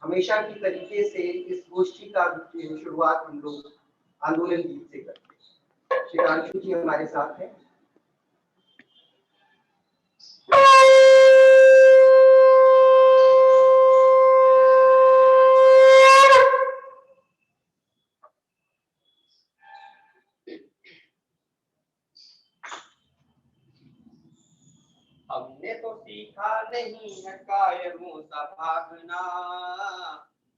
हमेशा की तरीके से इस गोष्ठी का शुरुआत हम लोग आंदोलन गीत से करते हैं। शिकांशु जी हमारे साथ हैं। हमने तो सीखा नहीं है कायरों सा भागना,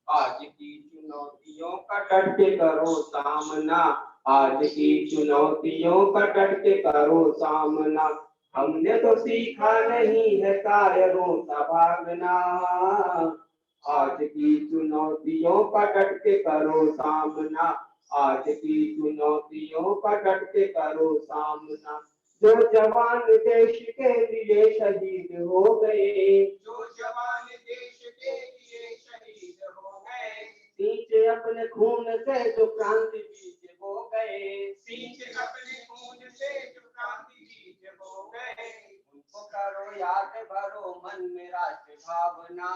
आज की चुनौतियों का डट के करो सामना, आज की चुनौतियों का डट के करो सामना। हमने तो सीखा नहीं है कायरों सा भागना, आज की चुनौतियों का डट के करो सामना, आज की चुनौतियों का डट के करो सामना। जो जवान देश के लिए शहीद हो गए, जो जवान देश के लिए शहीद हो गए, सींचे अपने खून से जो क्रांति बीज हो गए, सींचे अपने खून से जो क्रांति बीज हो गए, उनको करो याद भरो मन में राष्ट्र भावना,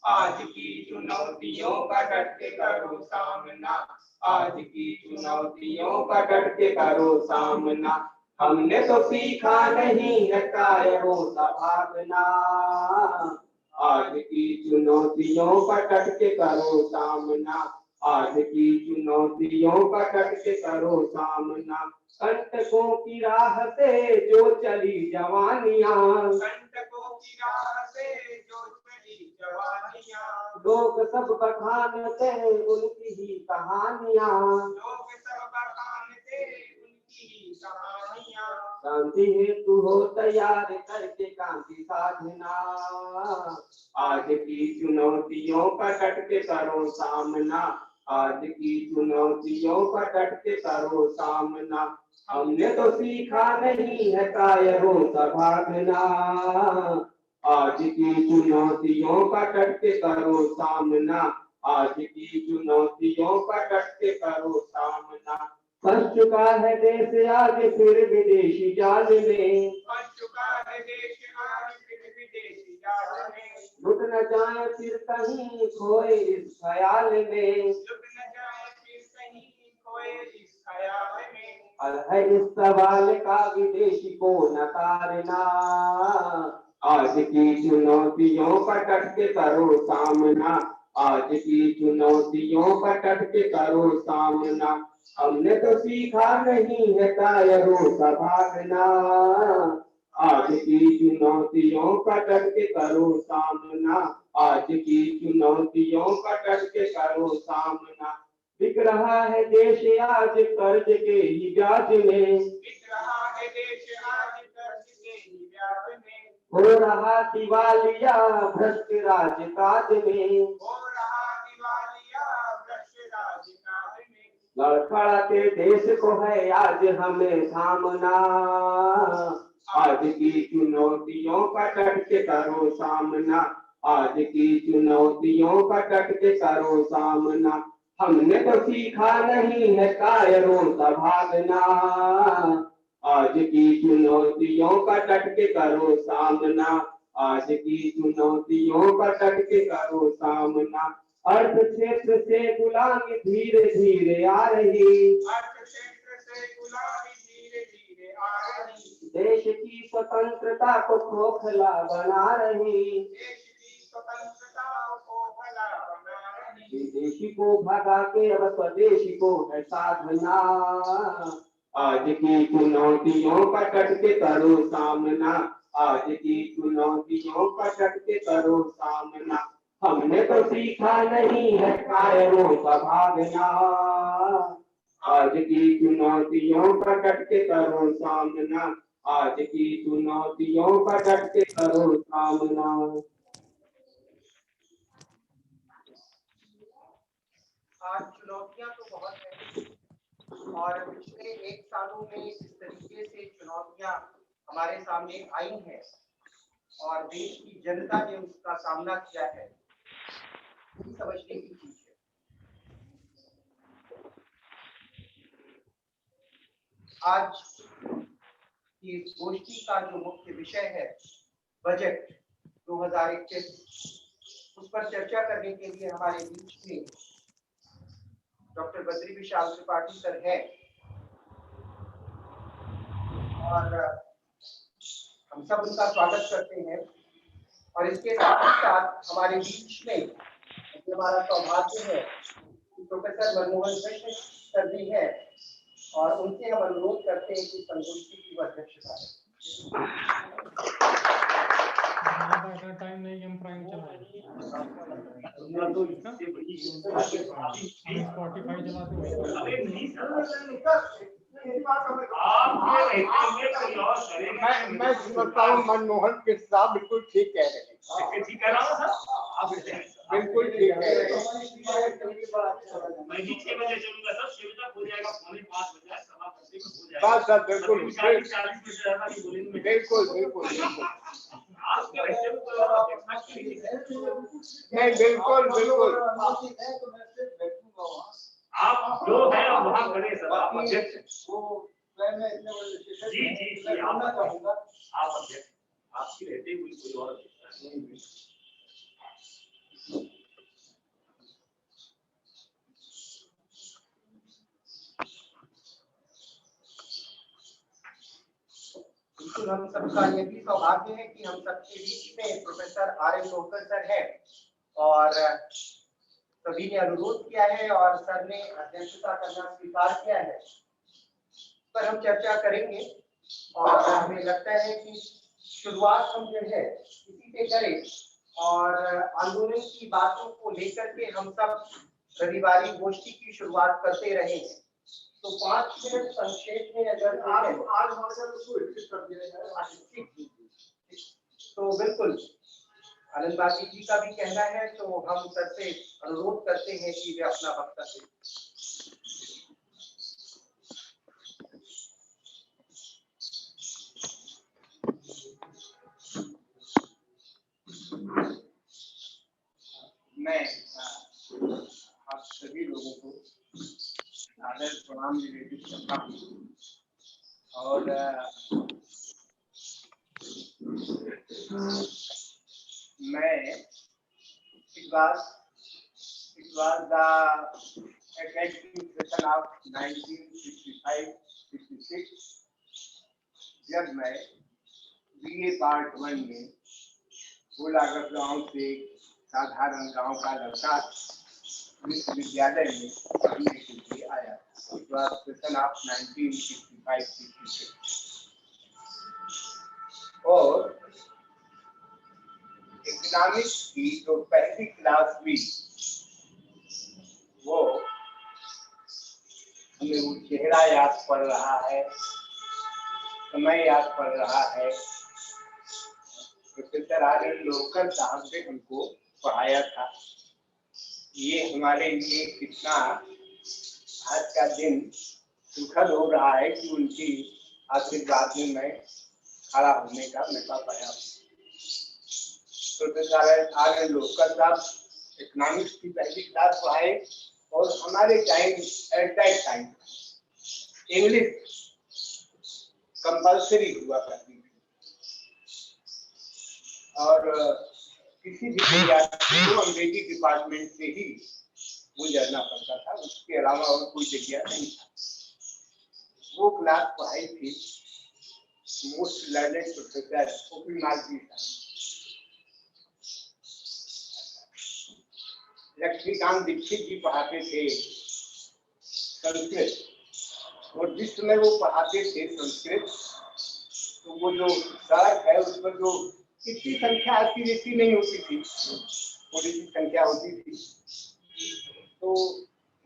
आज की चुनौतियों का डट के करो सामना, आज की चुनौतियों का डट के करो सामना। हमने तो सीखा नहीं है कायरों सा भागना, आज की चुनौतियों का डट के करो सामना, आज की चुनौतियों का डट के करो सामना। कंटकों की राह से जो चली जवानियां, कंटकों की राह से जो चली जवानियां, लोग सब बखानते उनकी ही कहानियां, लोग सब बखानते उनकी ही कहानियां। शांति हेतु हो तैयार करके कांति साधना, आज की चुनौतियों का डट के करो सामना, आज की चुनौतियों का डट के करो सामना। हमने तो सीखा नहीं है कायरों सा भागना, आज की चुनौतियों का डट के करो सामना, आज की चुनौतियों का डट के करो सामना। फंस चुका है देश आज फिर विदेशी जाल में, फंस चुका है देश आज फिर विदेशी जाल में, लुट न जाए फिर कहीं खोए इस ख्याल में, लुट न जाए फिर कहीं खोए इस ख्याल में। है इस सवाल का विदेशी को नकारना, आज की चुनौतियों का डट के करो सामना, आज की चुनौतियों का डट के करो सामना। हमने तो सीखा नहीं है कायरों सा भागना, आज की चुनौतियों का डट के करो सामना, आज की चुनौतियों का डट के करो सामना। बिक रहा है देश आज कर्ज के ही ब्याज में, बिक रहा है देश आज कर्ज के ही ब्याज में, हो रहा दिवालिया भ्रष्ट राज काज में, हो रहा दिवालिया भ्रष्ट राज काज में। लड़खड़ाते देश को है आज हमें सामना, आज की चुनौतियों का डट के करो सामना, आज की चुनौतियों का डट के करो सामना। हमने तो सीखा नहीं है कायरों सा भागना, आज की चुनौतियों का डट के करो सामना, आज की चुनौतियों का डट के करो सामना। अर्थ क्षेत्र से गुलामी धीरे धीरे आ रही, अर्थ क्षेत्र से गुलामी धीरे धीरे आ रही, देश की स्वतंत्रता को खोखला बना रही, देश की स्वतंत्रता को भला बना रही। विदेशी को भगा के अब स्वदेशी को है साधना, आज की चुनौतियों का डट के करो सामना, आज की चुनौतियों का डट के करो सामना। हमने तो सीखा नहीं है कायरों का भागना, आज की चुनौतियों का डट के करो सामना, आज की चुनौतियों का डट के करो सामना। आज चुनौतियां तो बहुत है और पिछले 1 सालों में इस तरीके से चुनौतियां हमारे सामने आई हैं और देश की जनता ने उसका सामना किया है, ये समझने की चीज है। आज की गोष्ठी का जो मुख्य विषय है बजट 2021, उस पर चर्चा करने के लिए हमारे बीच में डॉक्टर बद्री विशाल त्रिपाठी सर है और हम सब उनका स्वागत करते हैं। और इसके साथ ही साथ हमारे बीच में हमारा सौभाग्य है कि प्रोफेसर मनमोहन कृष्ण सर भी है और उनसे हम अनुरोध करते हैं कि संगोष्ठी की अध्यक्षता करें। टाइम नहीं हम प्राइम चलाएं, स्पॉटिफाई चलाते मैं समझता हूँ मनमोहन कृष्ण साहब बिल्कुल ठीक कह रहे हैं। ठीक कह रहा हूँ बिल्कुल ठीक है। मैं भी 6 बजे चलूंगा सर, 6 बजे हो जाएगा, 4:45 बजे सभा करते में हो जाएगा। बस सर बिल्कुल 40 मिनट रहना ही बोलेंगे। बिल्कुल बिल्कुल बिल्कुल आपके वैसे नहीं बिल्कुल बिल्कुल आप जो है वहाँ करें सर, आप अध्यक्ष जी आप अध्यक्ष, आपकी रहते ही कोई और नहीं। बिल्कुल हम सबका ये भी सौभाग्य है कि हम सबके बीच में प्रोफेसर आर.एन. लोकर सर है और सभी ने अनुरोध किया है और सर ने अध्यक्षता करना स्वीकार किया है। पर हम चर्चा करेंगे और हमें लगता है कि शुरुआत हम जो है इसी से करें और आंदोलन की बातों को लेकर के हम सब रविवारी गोष्ठी की शुरुआत करते रहे हैं। तो 5 मिनट संक्षेप में अगर आज कर दिया तो बिल्कुल आनंद बाजी जी का भी कहना है, तो हम सबसे अनुरोध करते हैं कि वे अपना वक्तव्य दें। मैं आप सभी लोगों को आदर प्रणाम निवेदित करता हूँ और मैं इस बार द academic session of 1965-66 जब मैं BA पार्ट 1 में गोलागढ़ गांव से साधारण गांव का लड़का विश्वविद्यालय में पढ़ने के लिए आया। सेशन ऑफ 1965-66 और इकोनॉमिक्स की जो पहली क्लास हुई वो हमें वो चेहरा याद पड़ रहा है, समय याद पड़ रहा है। Professor R N. लोकर साहब ने हमको पढ़ाया था। ये हमारे लिए कितना आज का दिन सुखद हो रहा है कि उनकी आशीर्वाद में मैं खड़ा होने का मौका पाया। Professor R N. लोकर साहब इकोनॉमिक्स की पहली क्लास पढ़ाए और हमारे time at that time English compulsory हुआ करती थी और किसी भी विद्यार्थी को अंग्रेजी डिपार्टमेंट से ही गुजरना पड़ता था, उसके अलावा और कोई जगह नहीं था। वो क्लास पढ़ाई थी most learned professor Gopinath ji साहब। लक्ष्मीकांत दीक्षित जी पढ़ाते थे संस्कृत और जिस समय वो पढ़ाते थे संस्कृत तो वो जो सड़क है उस पर जो इतनी संख्या आती रहती नहीं होती थी, थोड़ी सी संख्या होती थी। तो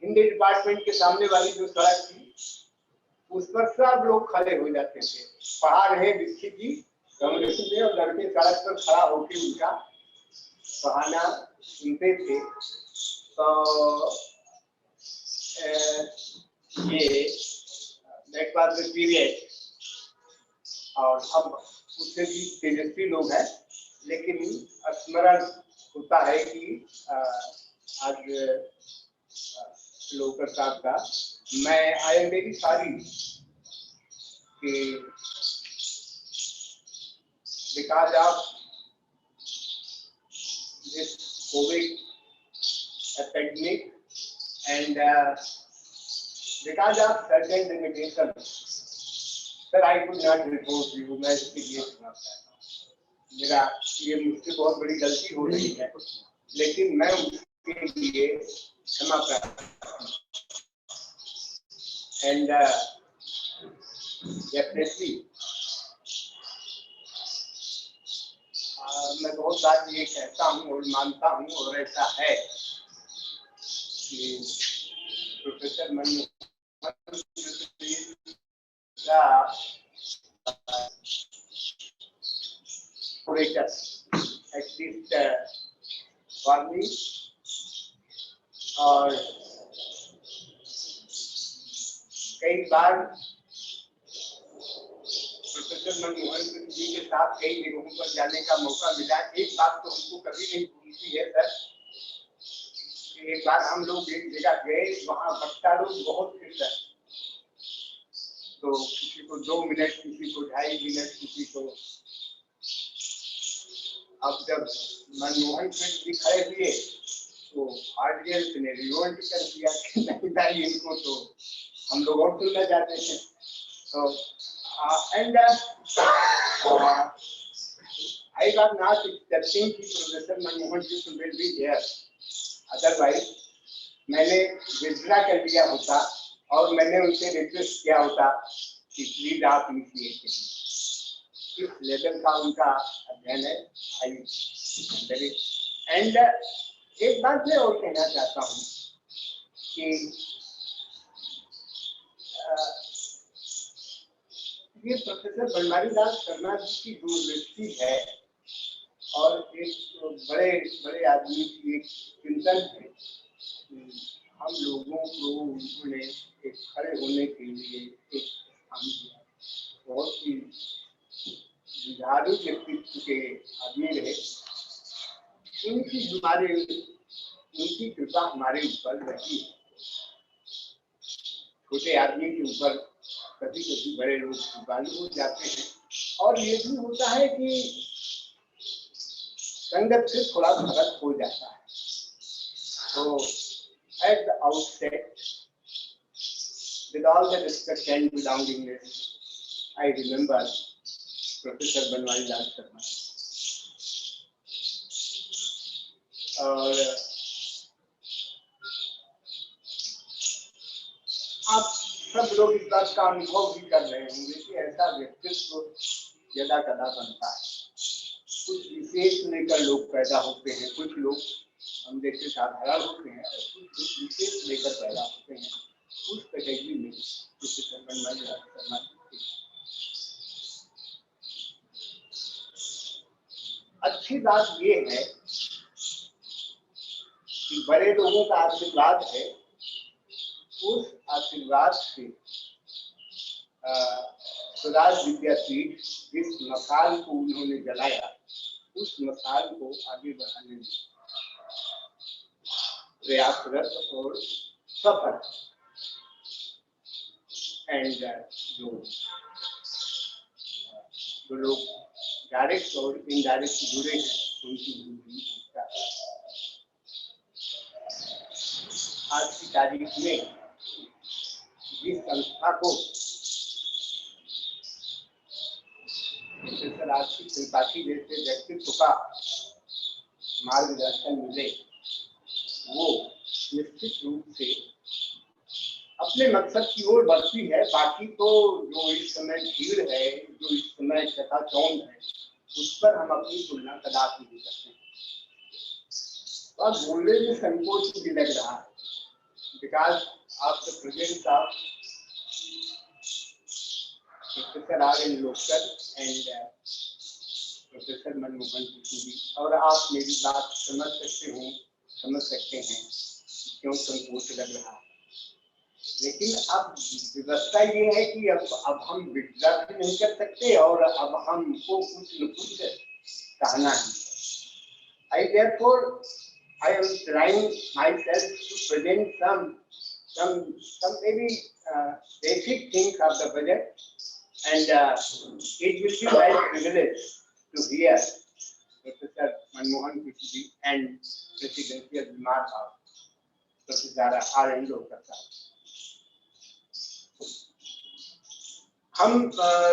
हिंदी डिपार्टमेंट के सामने वाली जो सड़क थी उस पर सब लोग खड़े हो जाते थे। पढ़ा रहे दीक्षित जी कांग्रेस में और लड़के सड़क पर खड़ा होकर उनका पढ़ाना सुनते थे। तो ये पीरियड और अब उससे भी तेजस्वी लोग हैं, लेकिन स्मरण होता है कि आज लोकर साहब का मैं आई एम वेरी सॉरी कि because of this COVID epidemic, and because of certain limitations, sir, I could not report you. मैं इसके लिए क्षमा चाहता हूँ। मेरा ये मुझसे बहुत बड़ी गलती हो रही है, लेकिन मैं उसके लिए क्षमा प्रार्थना हूँ। And definitely, मैं बहुत बार ये कहता हूँ और मानता हूँ, और ऐसा है कि professor Manmohan at least for me, और कई बार प्रोफेसर मनमोहन जी के साथ कई जगहों पर जाने का मौका मिला। एक बात तो हमको कभी नहीं भूलती है सर, कि एक बार हम लोग एक जगह गए, वहाँ बच्चा लोग बहुत थे सर, तो किसी को 2 मिनट, किसी को 2.5 मिनट, किसी को, अब जब मनमोहन सिंह जी खड़े हुए तो ऑडियंस ने रिवोल्ट कर दिया कि नहीं भाई, इनको तो हम लोग और सुनना चाहते थे। तो and I was not expecting कि professor Manmohan ji will be there. Otherwise, मैंने विड्रा कर लिया होता और मैंने उनसे रिक्वेस्ट किया होता कि प्लीज आप इनिशिएट कीजिए। इस लेवल का उनका अध्ययन है। एंड एक बात मैं और कहना चाहता हूँ कि ये प्रोफेसर बनवारी लाल शर्मा जी की दूरदृष्टि है और एक बड़े बड़े आदमी की एक चिंतन है। हम लोगों को उन्होंने एक खड़े होने के लिए एक काम दिया। बहुत ही जुझारू व्यक्तित्व के आदमी रहे। उनकी कृपा हमारे ऊपर रही। छोटे आदमी के ऊपर कभी कभी बड़े लोग कुर्बानी हो जाते हैं, और ये भी होता है कि संगत से थोड़ा फर्क हो जाता है। तो at the outset, with all the respect and belongingness, I remember Professor Banwari Lal Sharma. और आप सब लोग इस बात का अनुभव भी कर रहे होंगे कि ऐसा व्यक्तित्व यदा कदा बनता है। कुछ विशेष लेकर लोग पैदा होते हैं, कुछ लोग हम जैसे साधारण होते हैं, कुछ विशेष लेकर पैदा होते हैं। उस कैटेगरी में प्रोफेसर बनवारी लाल शर्मा थे। अच्छी बात ये है कि बड़े लोगों का आशीर्वाद है। उस आशीर्वाद से स्वराज विद्यापीठ जिस मसाल को उन्होंने जलाया, उस मसाल को आगे बढ़ाने में प्रयासरत और सफल। एंड जो लोग डायरेक्ट और इनडायरेक्ट जुड़े हैं, उनकी आज की तारीख में जिस संस्था को प्रोफेसर आशीष त्रिपाठी जैसे व्यक्तित्व का मार्गदर्शन मिले, वो निश्चित रूप से अपने मकसद की ओर बढ़ती है। बाकी तो जो इस समय भीड़ है, जो इस समय चकाचौंध है, उस पर हम अपनी तुलना कदापि नहीं करते हैं। और बोलने में संकोच भी लग रहा है, because of the presence of Professor R.N. Lokar and Professor Manmohan जी। और आप मेरी बात समझ सकते हैं क्यों संकोच लग रहा है। लेकिन अब व्यवस्था ये है कि अब हम विड्रा भी नहीं कर सकते और अब हमको कुछ न कुछ कहना है। I am trying myself to present some maybe basic things of the budget, and it will be my privilege to hear professor Manmohan Krishna ji and presidential remark of professor R.N. Lokar साहब। हम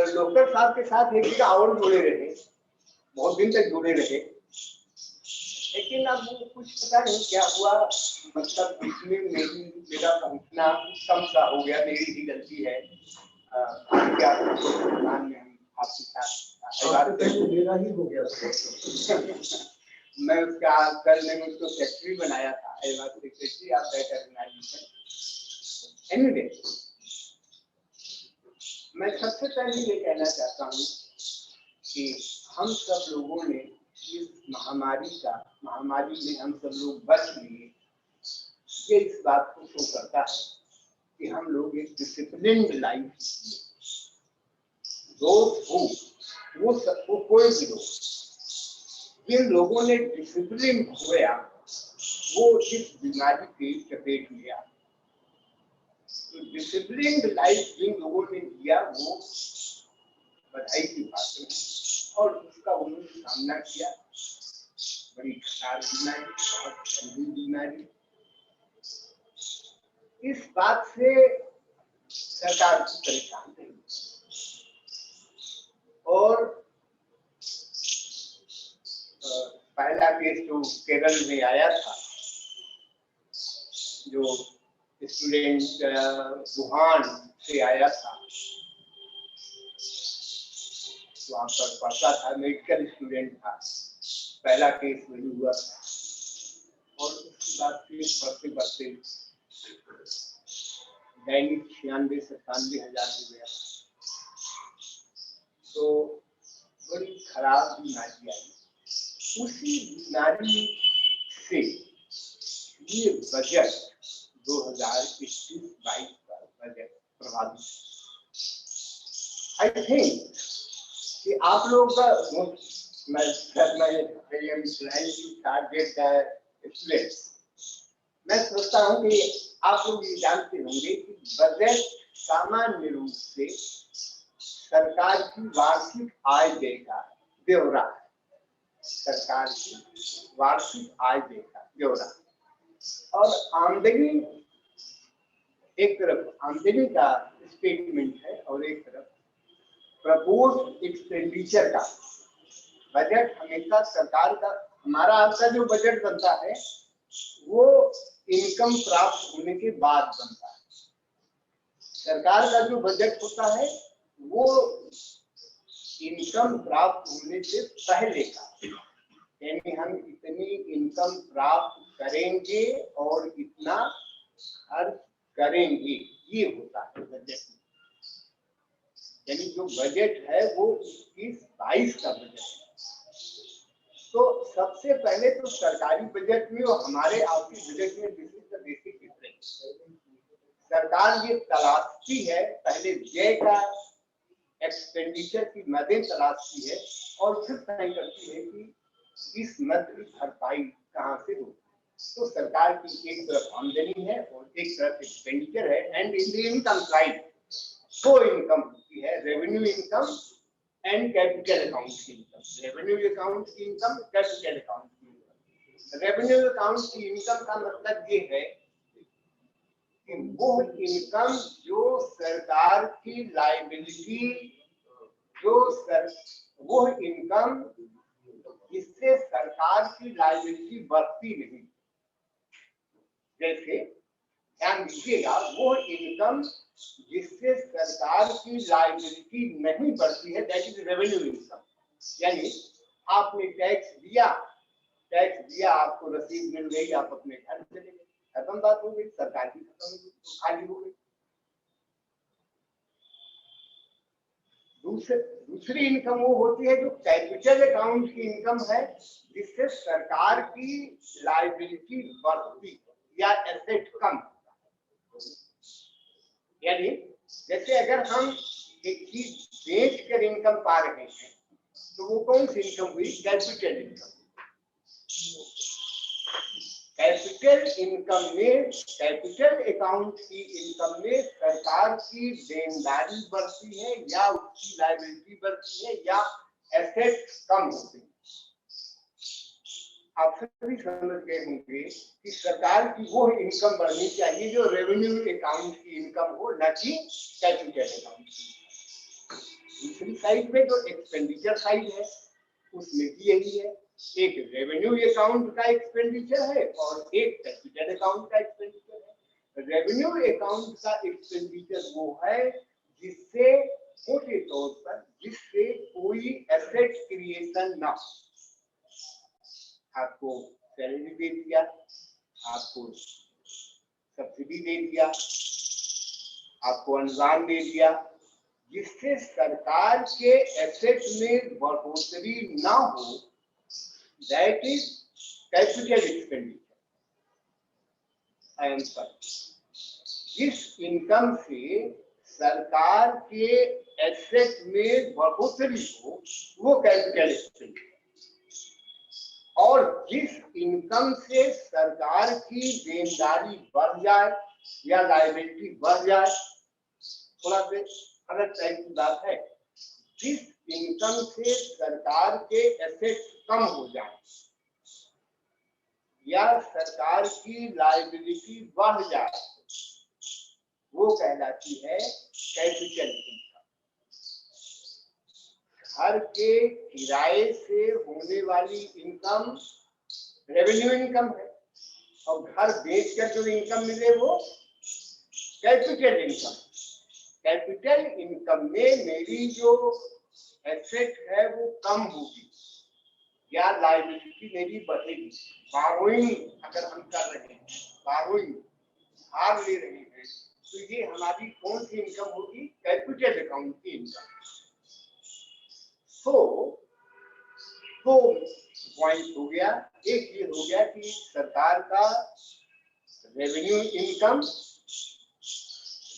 लोकर साहब के साथ एक जगह और जुड़े रहे, बहुत दिन तक जुड़े रहे, लेकिन अब वो कुछ पता नहीं क्या हुआ, मतलब इसमें मेरा पहुंचना कम सा हो गया, मेरी ही गलती है। क्या में हम आपके साथ मेरा ही हो गया मैं उसका कल मैंने उसको सेक्रेटरी बनाया था, secretary of that organisation. Anyway, मैं सबसे पहले ये कहना चाहता हूँ कि हम सब लोगों ने इस महामारी में हम सब लोग बच लिए, ये इस बात को शो करता है कि हम लोग एक डिसिप्लिन्ड लाइफ जिए। वो कोई भी लोग, जिन लोगों ने डिसिप्लिन खोया वो इस बीमारी की चपेट में आ। तो डिसिप्लिन्ड लाइफ जिन लोगों ने जिया वो बधाई की बात है, और उसका उन्होंने सामना किया। बड़ी खराब बीमारी, बहुत गंभीर बीमारी। इस बात से सरकार भी परेशान नहीं, और पहला केस जो केरल में आया था, जो स्टूडेंट वुहान से आया था, वहाँ पर पढ़ता था, मेडिकल स्टूडेंट था, पहला केस वही हुआ था, और उसके बाद केस बढ़ते बढ़ते दैनिक 96-97 हजार हो गया। तो बड़ी खराब बीमारी आई। उसी बीमारी से ये बजट 2021-22 का बजट प्रभावित। आई थिंक कि आप लोग का मैं सोचता हूँ कि आप लोग ये जानते होंगे कि बजट सामान्य रूप से सरकार की वार्षिक आय व्यय का ब्यौरा है। सरकार की वार्षिक आय व्यय का ब्यौरा, और आमदनी एक तरफ आमदनी का स्टेटमेंट है और एक तरफ प्रपोज्ड एक्सपेंडिचर का। बजट हमेशा सरकार का, हमारा आपका जो बजट बनता है वो इनकम प्राप्त होने के बाद बनता है। सरकार का जो बजट होता है वो इनकम प्राप्त होने से पहले का, यानी हम इतनी इनकम प्राप्त करेंगे और इतना खर्च करेंगे, ये होता है बजट। यानी जो बजट है वो 21-22 का बजट है। तो सबसे पहले तो सरकारी बजट में और हमारे आपकी बजट में बेसिक डिफरेंस। सरकार ये तलाशती है, पहले व्यय का एक्सपेंडिचर की मदें तलाशती है और फिर तय करती है कि इस मद की भरपाई कहाँ से हो। तो सरकार की एक तरफ आमदनी है और एक तरफ एक्सपेंडिचर है, and in the income side दो इनकम होती है, revenue income and capital account की इनकम। रेवेन्यू अकाउंट की इनकम, कैपिटल अकाउंट की इनकम। रेवेन्यू अकाउंट की इनकम का मतलब ये है कि वो इनकम जो सरकार की लायबिलिटी, वो इनकम जिससे सरकार की लायबिलिटी बढ़ती नहीं। जैसे ध्यान दीजिएगा, वो इनकम जिससे सरकार की लायबिलिटी नहीं बढ़ती है, दैट इज रेवेन्यू इनकम। यानी आपने टैक्स दिया, आपको रसीद मिल गई, आप अपने घर चले गए, खत्म बात हो गई, सरकार की खत्म हो गई, खाली हो गई। दूसरी इनकम वो होती है जो कैपिटल अकाउंट की इनकम है, जिससे सरकार की लायबिलिटी बढ़ती या एसेट कम। यानी जैसे अगर हम एक चीज बेच कर इनकम पा रहे हैं तो वो कौन सी इनकम हुई? Capital income. कैपिटल इनकम में, कैपिटल अकाउंट की इनकम में सरकार की देनदारी बढ़ती है या उसकी लायबिलिटी बढ़ती है या एसेट कम होते हैं। आप सभी समझ गए होंगे कि सरकार की वो इनकम बढ़नी चाहिए जो रेवेन्यू अकाउंट की इनकम हो, न कि कैपिटल अकाउंट की। दूसरी साइड में जो एक्सपेंडिचर साइड है उसमें भी यही है, एक रेवेन्यू अकाउंट का एक्सपेंडिचर है और एक कैपिटल अकाउंट का एक्सपेंडिचर है। रेवेन्यू अकाउंट का एक्सपेंडिचर वो है जिससे मोटे तौर पर जिससे कोई एसेट क्रिएशन ना हो। आपको सैलरी दे दिया, आपको सब्सिडी दे दिया, आपको अनुदान दे दिया, जिससे सरकार के एसेट में बढ़ोतरी ना हो, that is capital expenditure. I am sorry, जिस इनकम से सरकार के एसेट में बढ़ोतरी हो वो कैपिटल एक्सपेंडिचर, और जिस इनकम से सरकार की देनदारी बढ़ जाए या लायबिलिटी बढ़ जाए, थोड़ा सा अलग टाइप की बात है, जिस इनकम से सरकार के एसेट कम हो जाए या सरकार की लायबिलिटी बढ़ जाए, वो कहलाती है कैपिटल इनकम। घर के किराए से होने वाली इनकम रेवेन्यू इनकम है, और घर बेचकर जो इनकम मिले वो कैपिटल इनकम। कैपिटल इनकम में मेरी जो एसेट है वो कम होगी या लायबिलिटी मेरी बढ़ेगी। बारोइंग अगर हम कर रहे हैं, बारोइंग धार ले रहे हैं, तो ये हमारी कौन सी इनकम होगी? कैपिटल अकाउंट की इनकम। तो दो पॉइंट हो गया, एक ये हो गया कि सरकार का revenue income,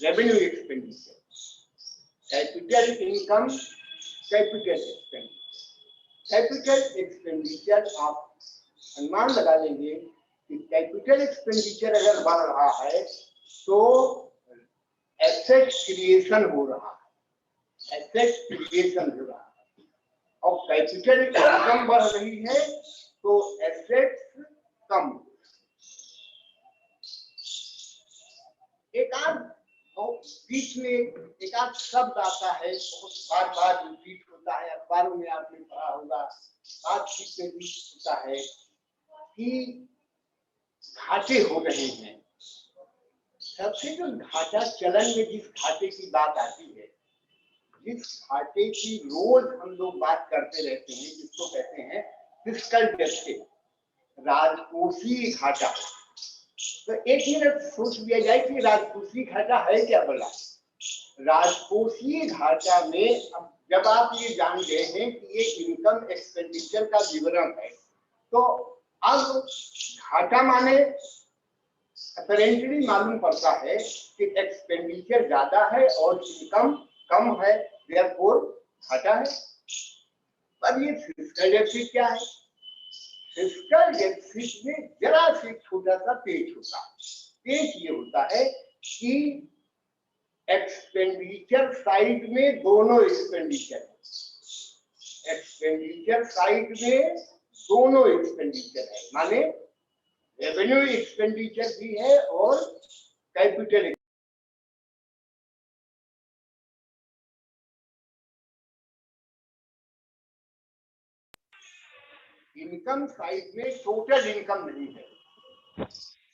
revenue expenditure, capital income, capital expenditure. Capital expenditure आप अनुमान लगा लेंगे कि कैपिटल एक्सपेंडिचर अगर बढ़ रहा है तो एसेट क्रिएशन हो रहा है, एसेट क्रिएशन हो रहा है, और कैपिटल इनकम बढ़ रही है तो एसेट्स कम। एक आध बीच में एक आध शब्द आता है, बहुत बार बार रिपीट होता है, अखबारों में आपने पढ़ा होगा, बातचीत में भी होता है कि घाटे हो रहे हैं। सबसे जो घाटा चलन में जिस घाटे की बात आती है, जिस घाटे की रोज हम लोग बात करते रहते हैं, जिसको कहते हैं फिस्कल डेफिसिट, राजकोषीय घाटा। तो एक मिनट सोच लिया जाए कि राजकोषीय घाटा है क्या बोला। राजकोषीय घाटा में अब जब आप ये जान गए हैं कि ये इनकम एक्सपेंडिचर का विवरण है, तो अब घाटा माने अपेरेंटली मालूम पड़ता है कि एक्सपेंडिचर ज्यादा है और इनकम कम है, देयरफॉर घाटा है। पर ये फिस्कल डेफिसिट क्या है? फिस्कल डेफिसिट में जरा से छोटा सा पेच होता है। पेच ये होता है कि एक्सपेंडिचर साइड में दोनों एक्सपेंडिचर है, एक्सपेंडिचर साइड में दोनों एक्सपेंडिचर है, माने रेवेन्यू एक्सपेंडिचर भी है और कैपिटल। इनकम साइड में टोटल इनकम नहीं है,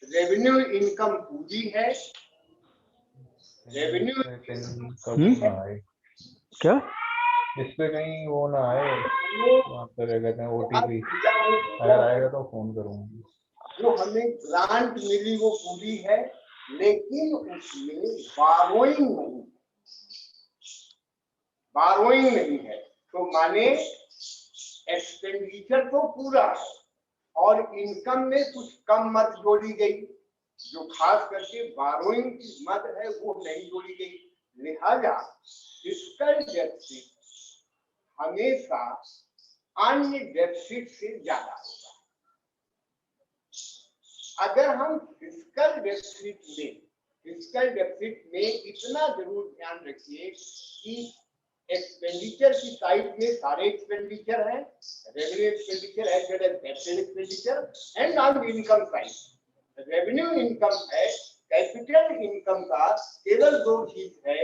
रेवेन्यू इनकम पूरी है, रेवेन्यू क्या इस पे कहीं वो ना आए, वहाँ पे कहते हैं ओटीपी, अगर आएगा तो फोन करूंगी। जो हमें ग्रांट मिली वो पूरी है, लेकिन उसमें बारोइंग नहीं, बारोइंग नहीं है। तो माने एक्सपेंडिचर तो पूरा है और इनकम में कुछ कम मत जोड़ी गई, जो खास करके बारोइंग की मद है वो नहीं जोड़ी गई। लिहाजा फिस्कल डेफिसिट हमेशा अन्य डेफिसिट से ज्यादा होगा। अगर हम फिस्कल डेफिसिट में इतना जरूर ध्यान रखिए कि एक्सपेंडिचर की साइड में सारे एक्सपेंडिचर हैं, revenue expenditure as well as capital expenditure, and on income side revenue income है, कैपिटल इनकम का केवल दो चीज है,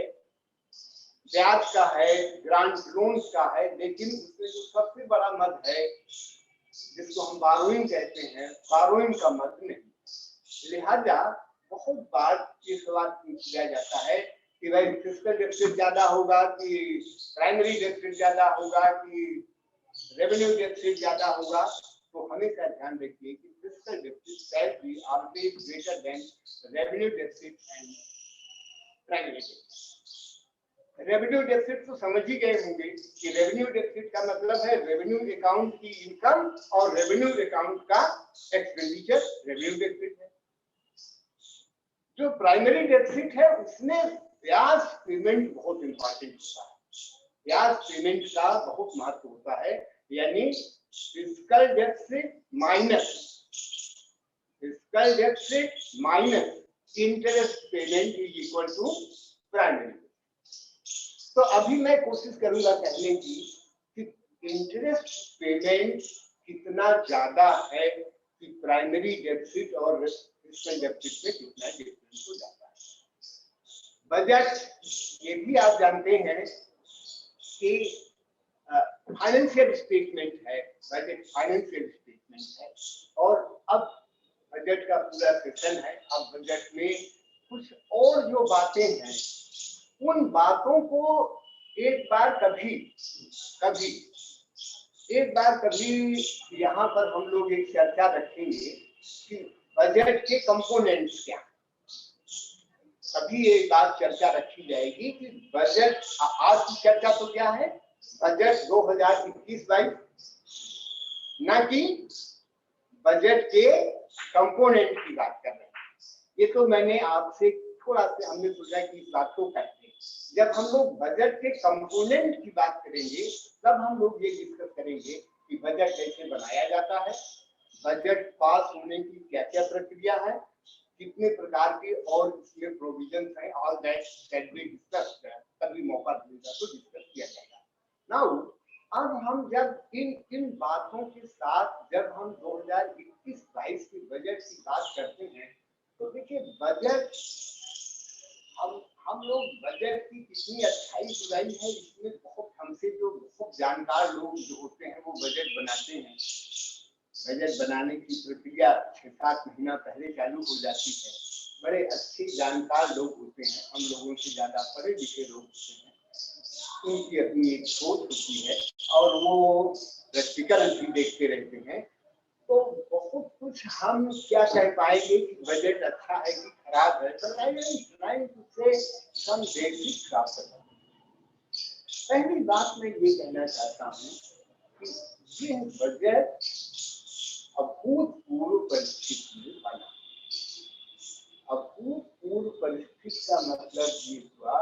ब्याज का है, ग्रांट लोन का है, लेकिन उसमें जो सबसे बड़ा मद है जिसको हम बारोइंग कहते हैं, बारोइंग का मद नहीं। लिहाजा बहुत बार ये सवाल किया जाता है कि भाई फिस्कल डेफिसिट ज्यादा होगा कि प्राइमरी डेफिसिट ज्यादा होगा कि रेवेन्यू डेफिसिट ज्यादा होगा, तो हमेशा ध्यान रखिए कि fiscal deficit shall be always greater than revenue deficit and primary deficit. Revenue deficit तो समझ ही गए होंगे कि रेवेन्यू डेफिसिट का मतलब है रेवेन्यू अकाउंट की इनकम और रेवेन्यू अकाउंट का एक्सपेंडिचर रेवेन्यू डेफिसिट है। जो प्राइमरी डेफिसिट है उसमें ब्याज पेमेंट बहुत इंपॉर्टेंट होता है, ब्याज पेमेंट का बहुत महत्व होता है, यानी fiscal deficit minus interest payment is equal to primary. तो अभी मैं कोशिश करूंगा कहने की कि इंटरेस्ट पेमेंट कितना ज्यादा है कि प्राइमरी डेफिसिट और फिस्कल डेफिसिट में कितना डिफरेंस हो जाता है। बजट ये भी आप जानते हैं कि फाइनेंशियल स्टेटमेंट है, बजट फाइनेंशियल स्टेटमेंट है, और अब बजट का पूरा सेशन है। अब बजट में कुछ और जो बातें हैं उन बातों को एक बार कभी यहाँ पर हम लोग एक चर्चा रखेंगे कि बजट के कंपोनेंट्स क्या, कभी एक बात चर्चा रखी जाएगी कि बजट, आज की चर्चा तो क्या है, बजट 2021-22, ना कि बजट के कंपोनेंट की बात कर रहे हैं। ये तो मैंने आपसे थोड़ा सा हमने सोचा कि इस बात को कहते हैं, जब हम लोग बजट के कंपोनेंट की बात करेंगे तब हम लोग ये डिस्कस करेंगे कि बजट कैसे बनाया जाता है, बजट पास होने की क्या क्या प्रक्रिया है, कितने प्रकार के और इसमें प्रोविजंस हैं, all that can be discussed. कभी मौका मिलेगा तो डिस्कस किया जाएगा। नाउ अब हम जब इन बातों के साथ जब हम 2021-22 के बजट की बात करते हैं तो देखिए बजट, हम लोग बजट की कितनी अच्छाई बुराई है इसमें बहुत, हमसे जो बहुत जानकार लोग जो होते हैं वो बजट बनाते हैं। बजट बनाने की प्रक्रिया 6-7 महीना पहले चालू हो जाती है। बड़े अच्छे जानकार लोग होते हैं, हम लोगों से ज्यादा पढ़े लिखे लोग होते हैं, उनकी अपनी एक सोच होती है और वो प्रैक्टिकल भी देखते रहते हैं। तो बहुत कुछ हम क्या कह पाएंगे कि बजट अच्छा है कि खराब है, पहली बात मैं ये कहना चाहता हूँ कि ये बजट अभूतपूर्व परिस्थिति में बना। अभूतपूर्व परिस्थिति का मतलब ये हुआ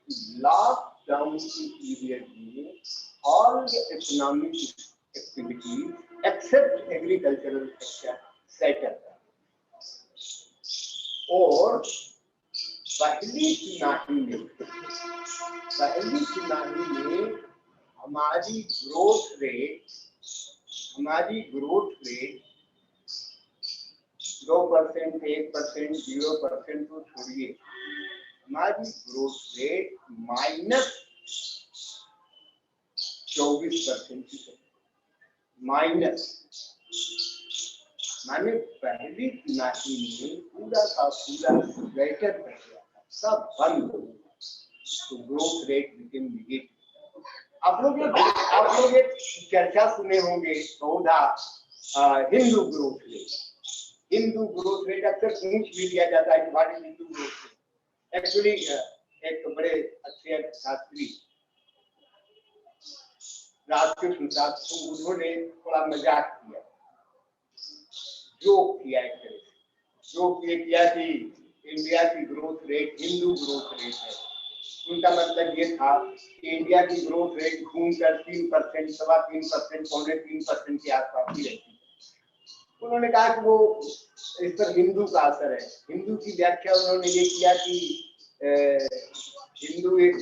कि लॉकडाउन की पीरियड में all economic activities except agricultural sector, और पहली तिमाही में हमारी ग्रोथ रेट 2%, 1%, 0% तो छोड़िए, हमारी ग्रोथ रेट -24% की, माइनस माने पहली तिमाही में पूरा का पूरा स्वेटर कर गया, सब बंद हो गया, तो ग्रोथ रेट बिकेम नेगेटिव। आप लोग एक चर्चा सुने होंगे बहुधा हिंदू ग्रोथ रेट अक्सर पूछ भी दिया जाता है कि what is Hindu growth rate. Actually एक बड़े अच्छे शास्त्री राजकृष्ण शास्त्री, उन्होंने थोड़ा मजाक किया, जोक किया एक तरह से, जोक ये किया कि इंडिया की growth rate Hindu growth rate है। उनका मतलब ये था कि इंडिया की ग्रोथ रेट घूमकर 3%, 3.25%, 3.5% के आसपास ही रहती है। उन्होंने कहा कि वो इस पर हिंदू का असर है। हिंदू की व्याख्या उन्होंने ये किया कि हिंदू एक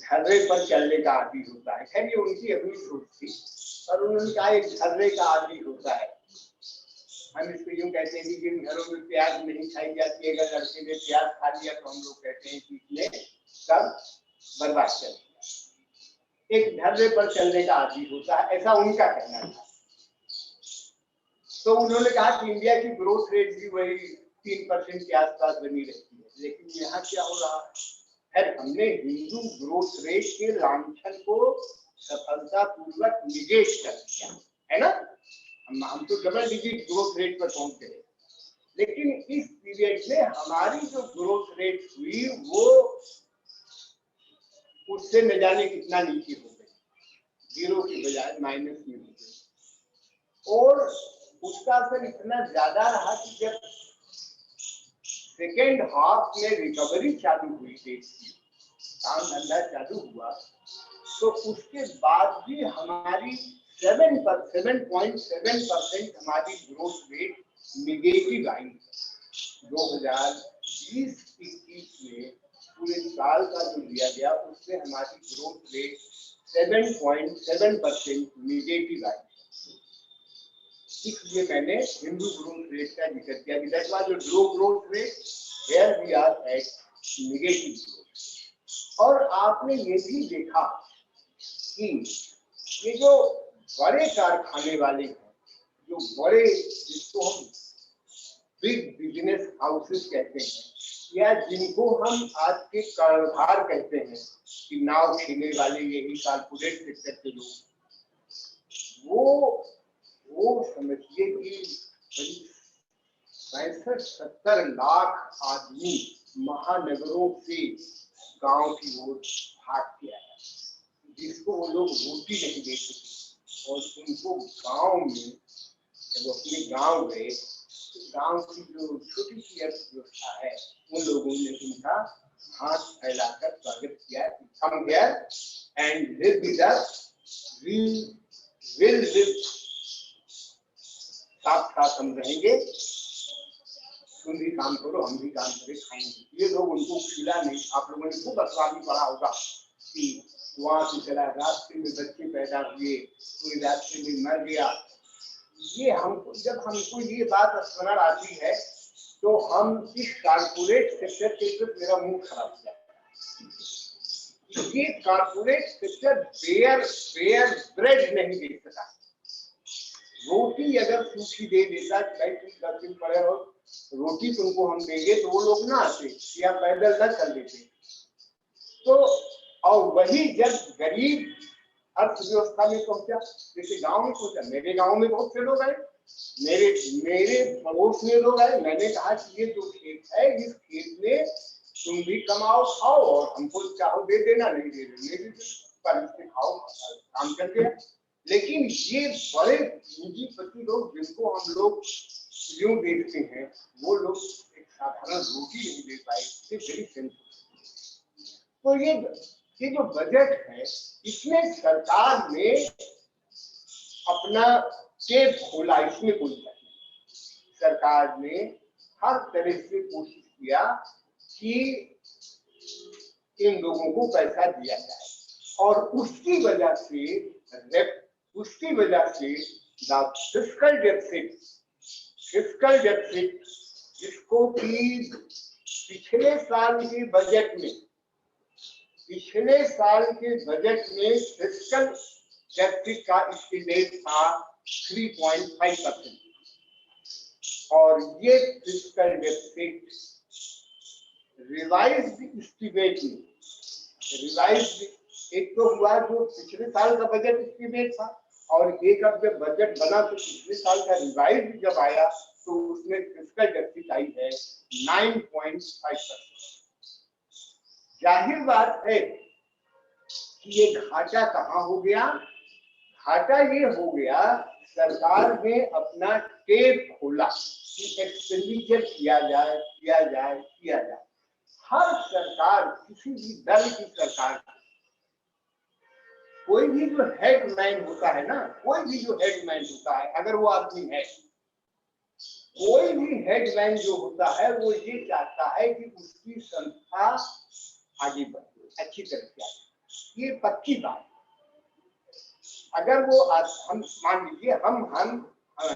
झर्रे पर चलने का आदि होता है। खैर ये उनकी अपनी सोच थी, और उन्होंने कहा एक झर्रे का आदि होता है। हम इसको यूं कहते हैं कि जिन घरों में प्याज नहीं खाई जाती, अगर लड़के ने प्याज खा लिया तो हम लोग कहते हैं कि इसने सब बर्बाद कर दिया। एक झर्रे पर चलने का आदि होता है, ऐसा उनका कहना था। तो उन्होंने कहा कि इंडिया की ग्रोथ रेट भी वही 3% के आसपास बनी रहती है, लेकिन यहाँ क्या हो रहा है, हमने हिंदू ग्रोथ रेट के लांछन को सफलतापूर्वक निगेट कर दिया है ना। हम तो डबल डिजिट ग्रोथ रेट पर पहुंच गए, लेकिन इस पीरियड में हमारी जो ग्रोथ रेट हुई वो उससे न जाने कितना नीचे हो गई, 0 के बजाय माइनस में हो गई। और उसका असर इतना ज्यादा रहा कि जब सेकेंड हाफ में रिकवरी चालू हुई, देश की काम धंधा चालू हुआ, तो उसके बाद भी हमारी 7.7% हमारी ग्रोथ रेट निगेटिव आई। 2020-21 में पूरे साल का जो लिया गया उससे हमारी ग्रोथ रेट 7.7% निगेटिव आई। इसलिए मैंने हिंदू ग्रोथ रेट का जिक्र किया कि that was low growth rate, here we are at negative growth. और आपने ये भी देखा कि ये जो बड़े कारखाने वाले हैं, जो बड़े जिसको हम बिग बिजनेस हाउसेस कहते हैं, या जिनको हम आज के कर्णधार कहते हैं कि नाव खेलने वाले यही कारपोरेट सेक्टर के लोग, वो समझिए कि 65-70 लाख आदमी महानगरों से गांव की ओर भाग के आया, जिसको वो लोग रोटी नहीं दे सके। और उनको गांव में जब अपने गांव गए तो गांव की जो छोटी सी अर्थव्यवस्था है, उन लोगों ने उनका हाथ फैलाकर स्वागत किया, come here and live with us, we will live, साथ साथ हम रहेंगे, तुम भी काम करो हम भी काम करें, खाएंगे। ये लोग उनको खिला नहीं। आप लोगों ने खूब अखबार में पढ़ा होगा कि वहां से चला, रास्ते में बच्चे पैदा हुए, कोई रास्ते में मर गया। ये हमको, जब हमको ये बात स्मरण आती है तो हम इस कारपोरेट सेक्टर के प्रति मेरा मुंह खराब हो जाता है। ये कारपोरेट सेक्टर बेयर ब्रेड नहीं दे सका। रोटी अगर सूखी दे देता, 10 दिन पड़े हो रोटी तुमको हम देंगे, तो वो लोग ना आते या पैदल न चल देते। तो और वही जब गरीब अर्थव्यवस्था में पहुंचा, जैसे गांव में पहुंचा, मेरे गांव में बहुत से लोग आए, मेरे पड़ोस में लोग आए। मैंने कहा कि ये जो खेत है, इस खेत में तुम भी कमाओ खाओ, और हमको चाहो दे देना, नहीं दे देना पर इससे खाओ, काम कर गया। लेकिन ये बड़े पूंजीपति लोग जिनको हम लोग यूं देखते हैं, वो लोग एक साधारण रोटी नहीं दे पाए। तो ये जो बजट है, इसमें सरकार ने अपना टेप खोला, इसमें कोई बात नहीं। सरकार ने हर तरह से कोशिश किया कि इन लोगों को पैसा दिया जाए, और उसकी वजह से फिस्कल डेफिसिट जिसको कि पिछले साल के बजट में फिस्कल डेफिसिट का एस्टीमेट था 3.5%, और ये फिस्कल डेफिसिट रिवाइज्ड एस्टीमेट में एक तो हुआ जो पिछले साल का बजट एस्टीमेट था, और एक अब जब बजट बना तो पिछले साल का रिवाइज जब आया तो उसमें फिस्कल डेफिसिट आई है 9.5%। जाहिर बात है कि ये घाटा कहाँ हो गया? घाटा ये हो गया, सरकार ने अपना टेप खोला कि एक्सपेंडिचर किया जाए। हर सरकार, किसी भी दल की सरकार, कोई भी जो हेडमैन होता है ना, अगर वो आदमी है, कोई भी हेडमैन जो होता है, वो ये चाहता है कि उसकी संस्था आगे बढ़े, अच्छी तरह से आगे। ये पक्की बात। अगर वो हम मान लीजिए हम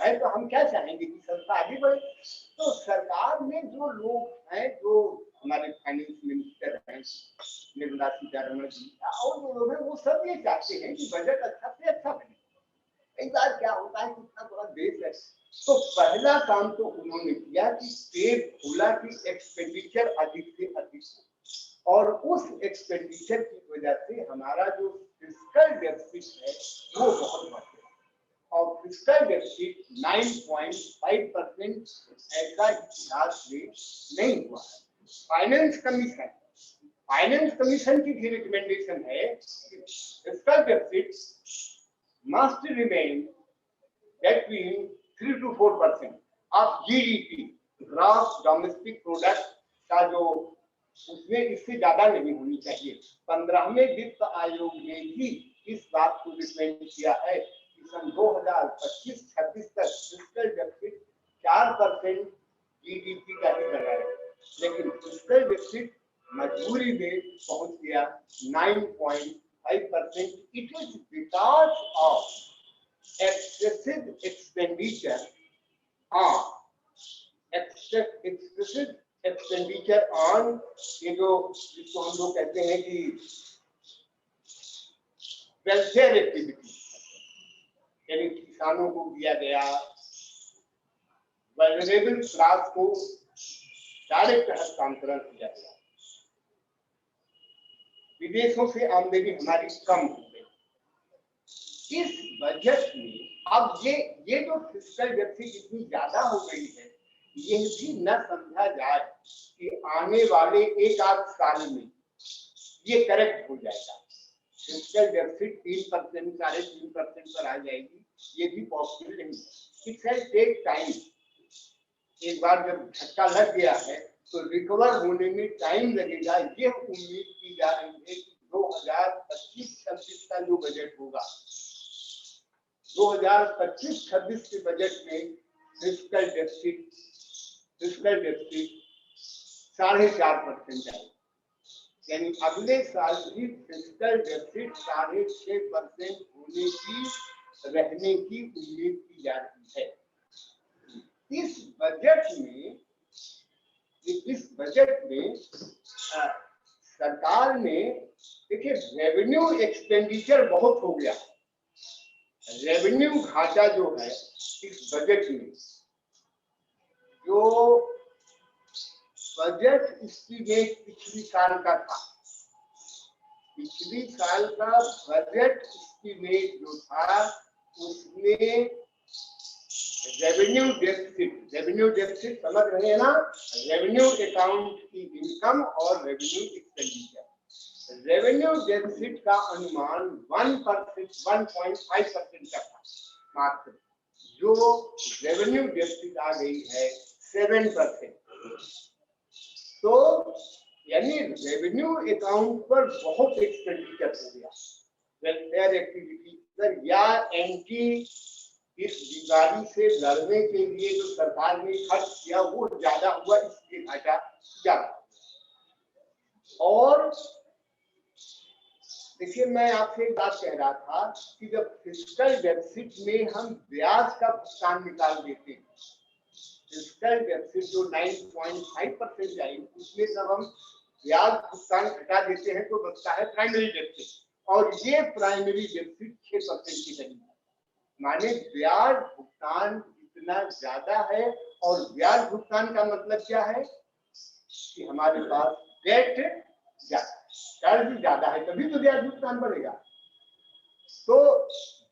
है तो हम क्या चाहेंगे कि संस्था आगे बढ़े। तो सरकार में जो लोग हैं, जो हमारे फाइनेंस मिनिस्टर हैं निर्मला सीतारमण जी और जो लोग हैं, वो सब ये चाहते हैं कि बजट अच्छा से अच्छा बने। कई बार क्या होता है कि इतना बड़ा देश है, तो पहला काम तो उन्होंने किया कि पेट खोला कि एक्सपेंडिचर अधिक से अधिक हो, और उस एक्सपेंडिचर की वजह से हमारा जो फिस्कल डेफिसिट है वो बहुत बढ़ गया, और फिस्कल डेफिसिट 9.5% ऐसा इतिहास में नहीं हुआ। फाइनेंस कमीशन की भी रिकमेंडेशन है कि fiscal deficit must remain between 3 to 4% of GDP, gross domestic product का जो उसमें इससे ज्यादा नहीं होनी चाहिए। 15वें वित्त आयोग ने भी इस बात को रिकमेंड किया है कि सन 2025-26 तक फिस्कल डेफिसिट 4% GDP का ही बना रहे, लेकिन फिस्कल डेफिसिट मजबूरी में पहुंच गया 9.5%. It is because of excessive expenditure on ये जो जिसको हम लोग कहते हैं कि वेलफेयर एक्टिविटी, यानी किसानों को दिया गया, वल्नरेबल क्लास को डायरेक्ट हस्तांतरण किया गया, विदेशों से आमदनी हमारी कम हो गई। इस बजट में अब ये जो फिस्कल डेफिसिट इतनी ज्यादा हो गई है, ये भी न समझा जाए कि आने वाले एक आध साल में ये करेक्ट हो जाएगा। फिस्कल डेफिसिट 3%, 3.5% पर आ जाएगी, ये भी पॉसिबल नहीं। It will take time. एक बार जब धक्का लग गया है तो रिकवर होने में टाइम लगेगा। ये उम्मीद की जा रही है कि 2025-26 का जो बजट होगा, 2025-26 के बजट में फिस्कल डेफिसिट 4.5% आएगा, यानी अगले साल भी फिस्कल डेफिसिट 6.5% रहने की उम्मीद की जा रही है। इस बजट में सरकार ने देखिए रेवेन्यू एक्सपेंडिचर बहुत हो गया। रेवेन्यू घाटा जो है इस बजट में, जो बजट एस्टीमेट पिछली साल का था, पिछली साल का बजट एस्टीमेट जो था उसमें रेवेन्यू डेफिसिट समझ रहे हैं ना, रेवेन्यू अकाउंट की इनकम और रेवेन्यू एक्सपेंडिचर, रेवेन्यू डेफिसिट का अनुमान 1.5% का था मात्र, जो रेवेन्यू डेफिसिट आ गई है 7%। तो यानी रेवेन्यू अकाउंट पर बहुत एक्सपेंडिचर हो गया वेलफेयर एक्टिविटी पर, या एंटी इस बीमारी से लड़ने के लिए जो सरकार ने खर्च किया वो ज्यादा हुआ, इसलिए घाटा ज्यादा। और देखिए मैं आपसे एक बात कह रहा था कि जब फिस्कल डेफिसिट में हम ब्याज का भुगतान निकाल देते हैं, फिस्कल डेफिसिट जो 9.5% जाएगी, उसमें जब हम ब्याज भुगतान घटा देते हैं तो बचता है प्राइमरी डेफिसिट, और ये प्राइमरी डेफिसिट 6% की करीब है। माने ब्याज भुगतान इतना ज्यादा है, और ब्याज भुगतान का मतलब क्या है कि हमारे पास डेट ज्यादा, कर्ज ज्यादा है, तभी तो ब्याज भुगतान बढ़ेगा। तो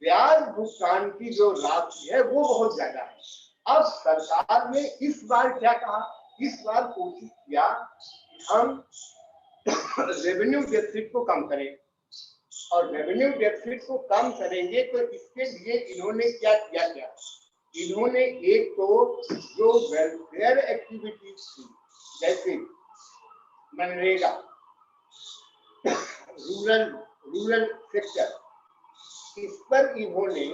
ब्याज भुगतान की जो राशि है वो बहुत ज्यादा है। अब सरकार ने इस बार क्या कहा, इस बार कोशिश किया कि हम रेवेन्यू डेफिसिट को कम करें, और रेवेन्यू डेफिसिट को कम करेंगे तो इसके लिए इन्होंने क्या किया, इन्होंने एक तो जो वेलफेयर एक्टिविटीज थी जैसे मनरेगा, रूरल सेक्टर, इस पर इन्होंने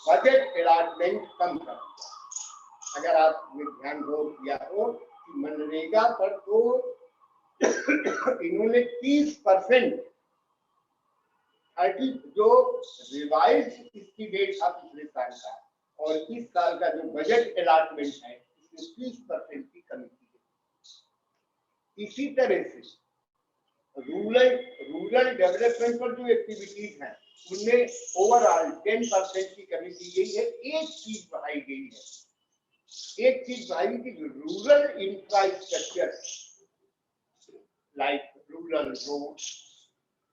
बजट अलॉटमेंट कम कर दिया। अगर आपने ध्यान किया हो कि मनरेगा पर तो इन्होंने 30% जो रिवाइज एस्टीमेट था पिछले साल का और इस साल का जो बजट अलॉटमेंट है इसमें 30% की कमी की गई। इसी तरह से रूरल डेवलपमेंट पर जो एक्टिविटीज हैं उनमें ओवरऑल 10% की कमी की गई है। एक चीज बढ़ाई गई है, एक चीज बढ़ाई कि rural infrastructure like rural road,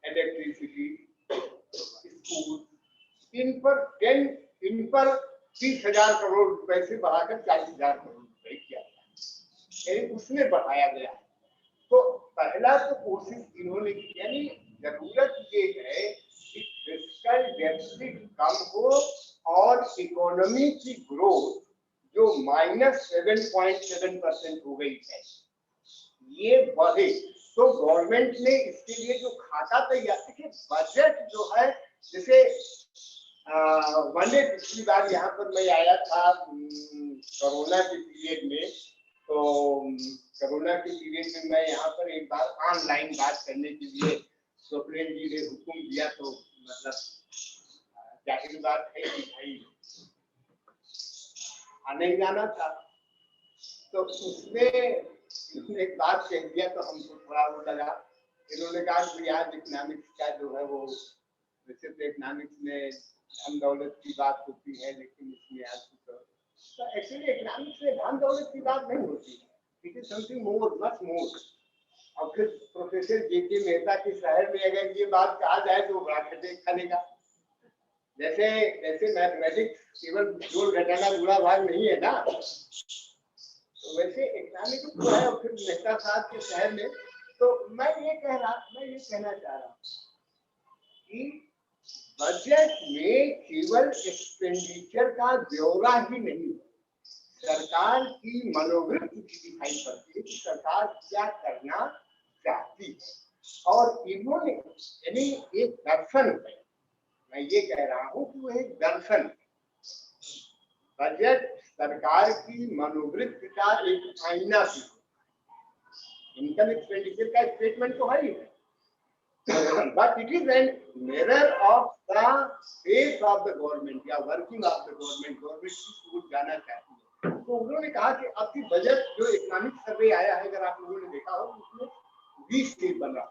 electricity, school, इन पर 30,000 करोड़ रुपए से बढ़ाकर 40,000 करोड़ रुपए किया गया, उसमें बढ़ाया गया है। तो पहला तो कोशिश इन्होंने की, यानी जरूरत ये है कि फिस्कल डेफिसिट कम हो और इकोनॉमी की ग्रोथ जो -7.7% हो गई है ये बढ़े। तो गवर्नमेंट ने इसके लिए जो खाता तैयार किया, बजट जो है, जैसे पिछली बार यहाँ पर मैं आया था कोरोना के पीरियड में, तो कोरोना के पीरियड में मैं यहाँ पर एक बार ऑनलाइन बात करने के लिए सुप्रीम जी ने हुक्म दिया, तो मतलब जाहिर बात है कि भाई आने जाना था, तो उसमें एक बात कह दिया तो हमको थोड़ा वो लगा। इन्होंने कहा कि आज इकोनॉमिक्स का जो है वो, वैसे तो इकोनॉमिक्स में धन दौलत की बात होती है, लेकिन इसमें आज तो एक्चुअली इकोनॉमिक्स में धन दौलत की बात नहीं होती, it is something more, much more. और फिर प्रोफेसर जे.के. मेहता के शहर में अगर ये बात कहा जाए तो बड़ा खटेक खलेगा। जैसे मैथमेटिक्स केवल जोड़ घटाना गुणा भाग नहीं है ना, तो वैसे इकोनॉमिक्स जो है और फिर मेहता साहब के शहर में। तो मैं ये कहना चाह रहा हूँ कि बजट में केवल एक्सपेंडिचर का ब्यौरा ही नहीं, सरकार की मनोवृत्ति भी दिखाई पड़ती है कि सरकार क्या करना चाहती है। और इन्होंने यानी एक दर्शन है, मैं ये कह रहा हूँ कि वो एक दर्शन है। बजट सरकार की मनोवृत्ति का एक आईना भी, इनकम एक्सपेंडिचर का स्टेटमेंट तो है ही, but it is an mirror of the face of the government या working of the government. Government की सूझ जाना चाहती है। तो उन्होंने कहा कि आपकी बजट जो इकोनॉमिक सर्वे आया है, अगर आप लोगों ने देखा हो, उसमें वी स्टेट बन रहा,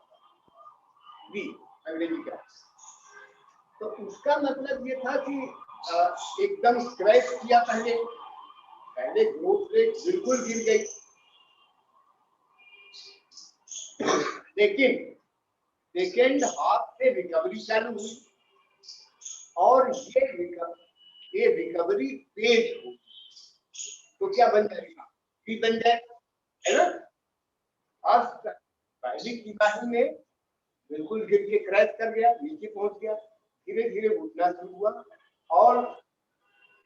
वी अंग्रेजी का, तो उसका मतलब ये था कि एकदम क्रैश किया, पहले ग्रोथ रेट बिल्कुल गिर गई, लेकिन सेकेंड हाफ से रिकवरी चालू हुई और ये रिकवरी तेज हो तो क्या बन जाएगा, भी बन जाएगा, है ना। और पहली तिमाही में बिल्कुल गिर के क्रैश कर गया, नीचे पहुंच गया, धीरे धीरे उठना शुरू हुआ और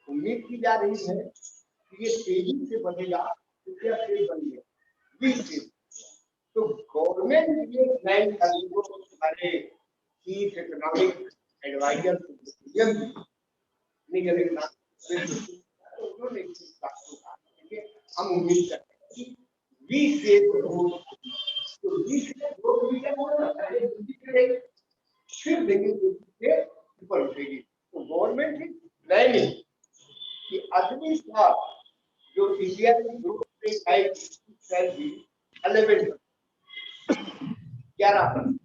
उम्मीद की जा रही है कि ये तेजी से बढ़ेगा। तो क्या तेज बन गया, 20 तेज। तो गवर्नमेंट ये प्लान करने को हमारे चीफ इकोनॉमिक एडवाइजर हम उम्मीद करते हैं कि 20 से तो 20 से 2 फिर देंगे ऊपर उठेगी। तो गवर्नमेंट इज प्लानिंग कि अगली साल जो इंडिया की ग्रोथ रेट है 11%,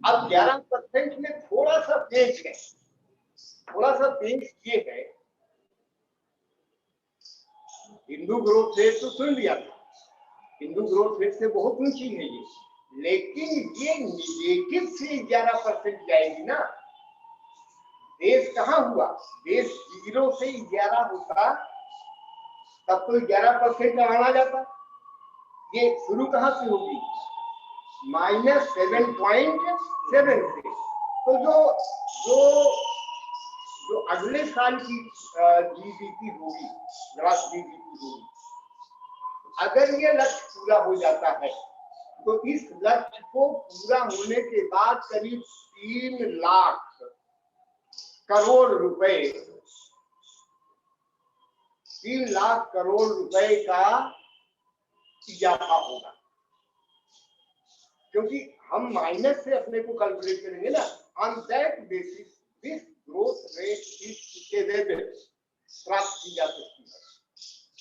अब 11% में थोड़ा सा पेच है, ये है, हिंदू ग्रोथ रेट तो सुन लिया था, हिंदू ग्रोथ रेट से बहुत ऊंची है ये, लेकिन ये निगेटिव से 11% जाएगी ना। देश कहाँ हुआ, देश 0 से 11 होता तब तो 11% आना जाता, ये शुरू कहाँ से होगी, -7.7 से। तो जो अगले साल की जीडीपी होगी, ग्रॉस जीडीपी होगी, अगर ये लक्ष्य पूरा हो जाता है तो इस लक्ष्य को पूरा होने के बाद करीब 3 लाख करोड़ रुपए, 3 लाख करोड़ रुपए का इजाफा होगा। क्योंकि हम माइनस से अपने को कैलकुलेट करेंगे ना, on that basis this growth rate is प्राप्त की जा सकती है।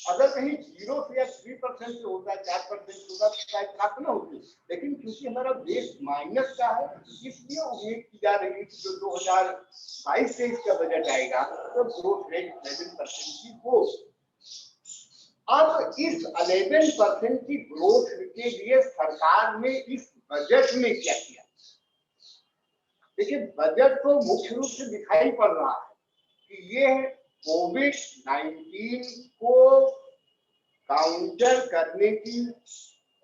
अगर कहीं 0 से या 3% से होता है, 4% से होता है, शायद प्राप्त ना होती, लेकिन क्योंकि हमारा बेस माइनस का है, इसलिए उम्मीद की जा रही है कि जो 2022-23 का बजट आएगा तो ग्रोथ रेट 11% की हो। अब इस 11% की ग्रोथ के लिए सरकार ने इस बजट में क्या किया? देखिए, बजट तो मुख्य रूप से दिखाई पड़ रहा है कि ये कोविड-19 को काउंटर करने की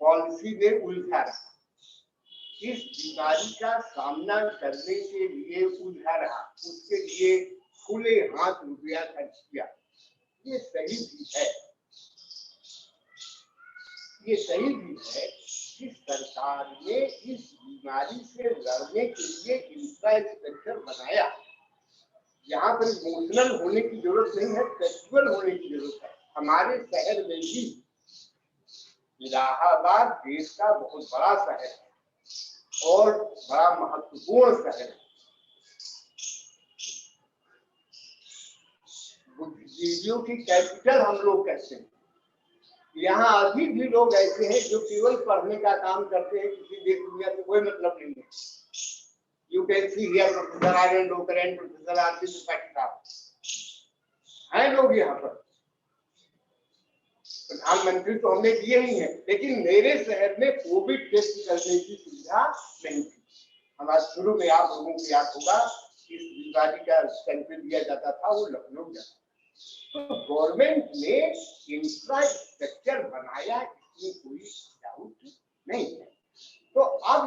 पॉलिसी में उलझा रहा, इस बीमारी का सामना करने के लिए उलझा रहा, उसके लिए खुले हाथ रुपया खर्च किया। ये सही भी है, ये सही भी है कि सरकार ने इस बीमारी से लड़ने के लिए इंफ्रास्ट्रक्चर बनाया। यहाँ पर इमोशनल होने की जरूरत नहीं है, फैक्चुअल होने की जरूरत है। हमारे शहर में भी, इलाहाबाद देश का बहुत बड़ा शहर है और बड़ा महत्वपूर्ण शहर है। बुद्धिजीवियों की कैपिटल हम लोग कहते हैं। यहाँ अभी भी लोग ऐसे हैं जो केवल पढ़ने का काम करते हैं, किसी देश दुनिया से कोई मतलब नहीं है। You can see here Professor Aryan Dokar and Professor R.C. Tripathi हैं लोग यहाँ पर। प्रधानमंत्री तो हमने दिए ही हैं, लेकिन मेरे शहर में कोविड टेस्ट करने की सुविधा नहीं थी। हमारे शुरू में आप लोगों को याद होगा, इस बीमारी का सैंपल दिया जाता था, वो लखनऊ जाता। तो गवर्नमेंट ने इंफ्रास्ट्रक्चर बनाया, इसमें कोई डाउट नहीं है। तो अब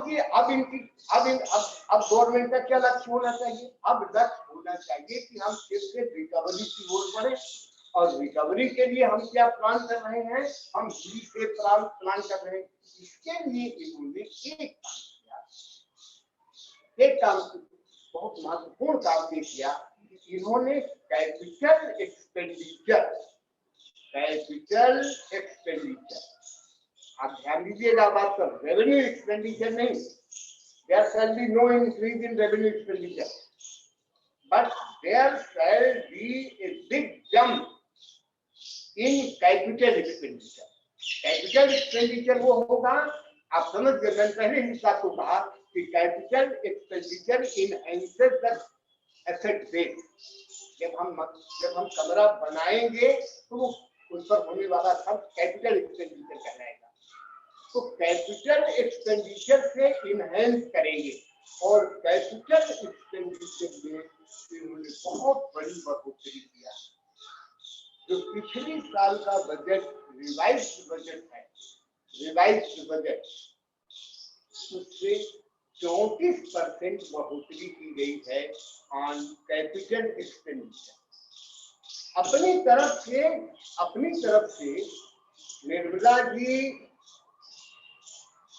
गवर्नमेंट का क्या लक्ष्य होना चाहिए? अब लक्ष्य होना चाहिए कि हम फिर से रिकवरी की ओर बढ़े, और रिकवरी के लिए हम क्या प्लान कर रहे हैं? हम भी से प्लान कर रहे हैं। इसके लिए इन्होंने एक काम बहुत महत्वपूर्ण काम ये किया, इन्होंने कैपिटल एक्सपेंडिचर, आप ध्यान दीजिएगा बात पर, रेवेन्यू एक्सपेंडिचर नहीं। There shall be no increase in revenue expenditure, but there shall be a big jump in capital expenditure. Capital expenditure वो होगा, आप समझ गए, मैंने पहले ही आपको कहा कि capital expenditure enhances the asset base। जब हम कमरा बनाएंगे तो उस पर होने वाला खर्च कैपिटल एक्सपेंडिचर कहलाएगा। तो कैपिटल एक्सपेंडिचर से इनहेंस करेंगे, और कैपिटल एक्सपेंडिचर में इन्होंने बहुत बड़ी बढ़ोतरी किया। जो पिछली साल का बजट रिवाइज्ड बजट है, रिवाइज्ड बजट, उससे 34% बढ़ोतरी की गई है ऑन कैपिटल एक्सपेंडिचर। अपनी तरफ से निर्मला जी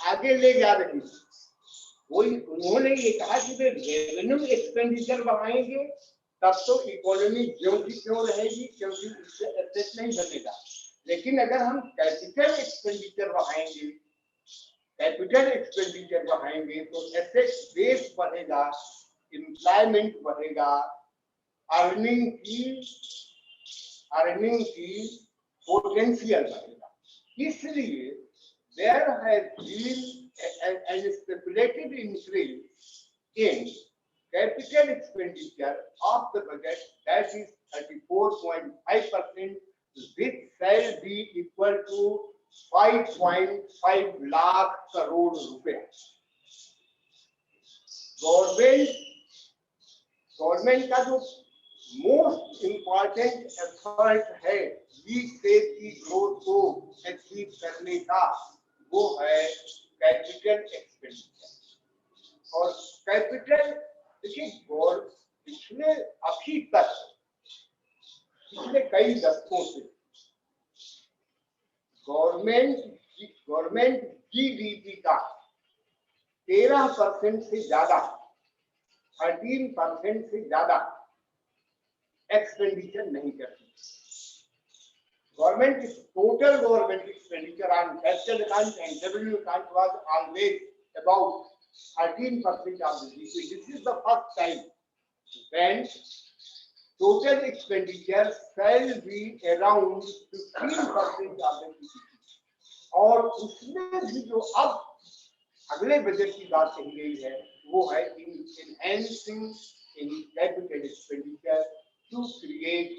आगे ले जा रही, उन्होंने ये कहा कि वे रेवेन्यू एक्सपेंडिचर बढ़ाएंगे, तब तो इकोनॉमी ज्यों की त्यों रहेगी, क्योंकि उससे एसेट नहीं बनेगा। लेकिन अगर हम कैपिटल एक्सपेंडिचर बढ़ाएंगे तो एसेट बेस बढ़ेगा, एम्प्लॉयमेंट बढ़ेगा, अर्निंग की पोटेंशियल बढ़ेगा। इसलिए there has been an speculated increase in capital expenditure of the budget, that is 34.5%, which shall be equal to 5.5 lakh crore रुपए। गवर्नमेंट का जो मोस्ट इम्पॉर्टेंट एफर्ट है की ग्रोथ को अचीव करने का, वो है कैपिटल एक्सपेंडिचर। और कैपिटल, देखिए, पिछले कई दशकों से गवर्नमेंट जीडीपी का 13% से ज्यादा, 13% से ज्यादा एक्सपेंडिचर नहीं करती। Total government expenditure on capital account and revenue account was always about 13% of the GDP. This is the first time when total expenditure shall be around 15% of the GDP. और उसमें भी जो अब अगले बजट की बात कही गई है वो है enhancing in capital expenditure to create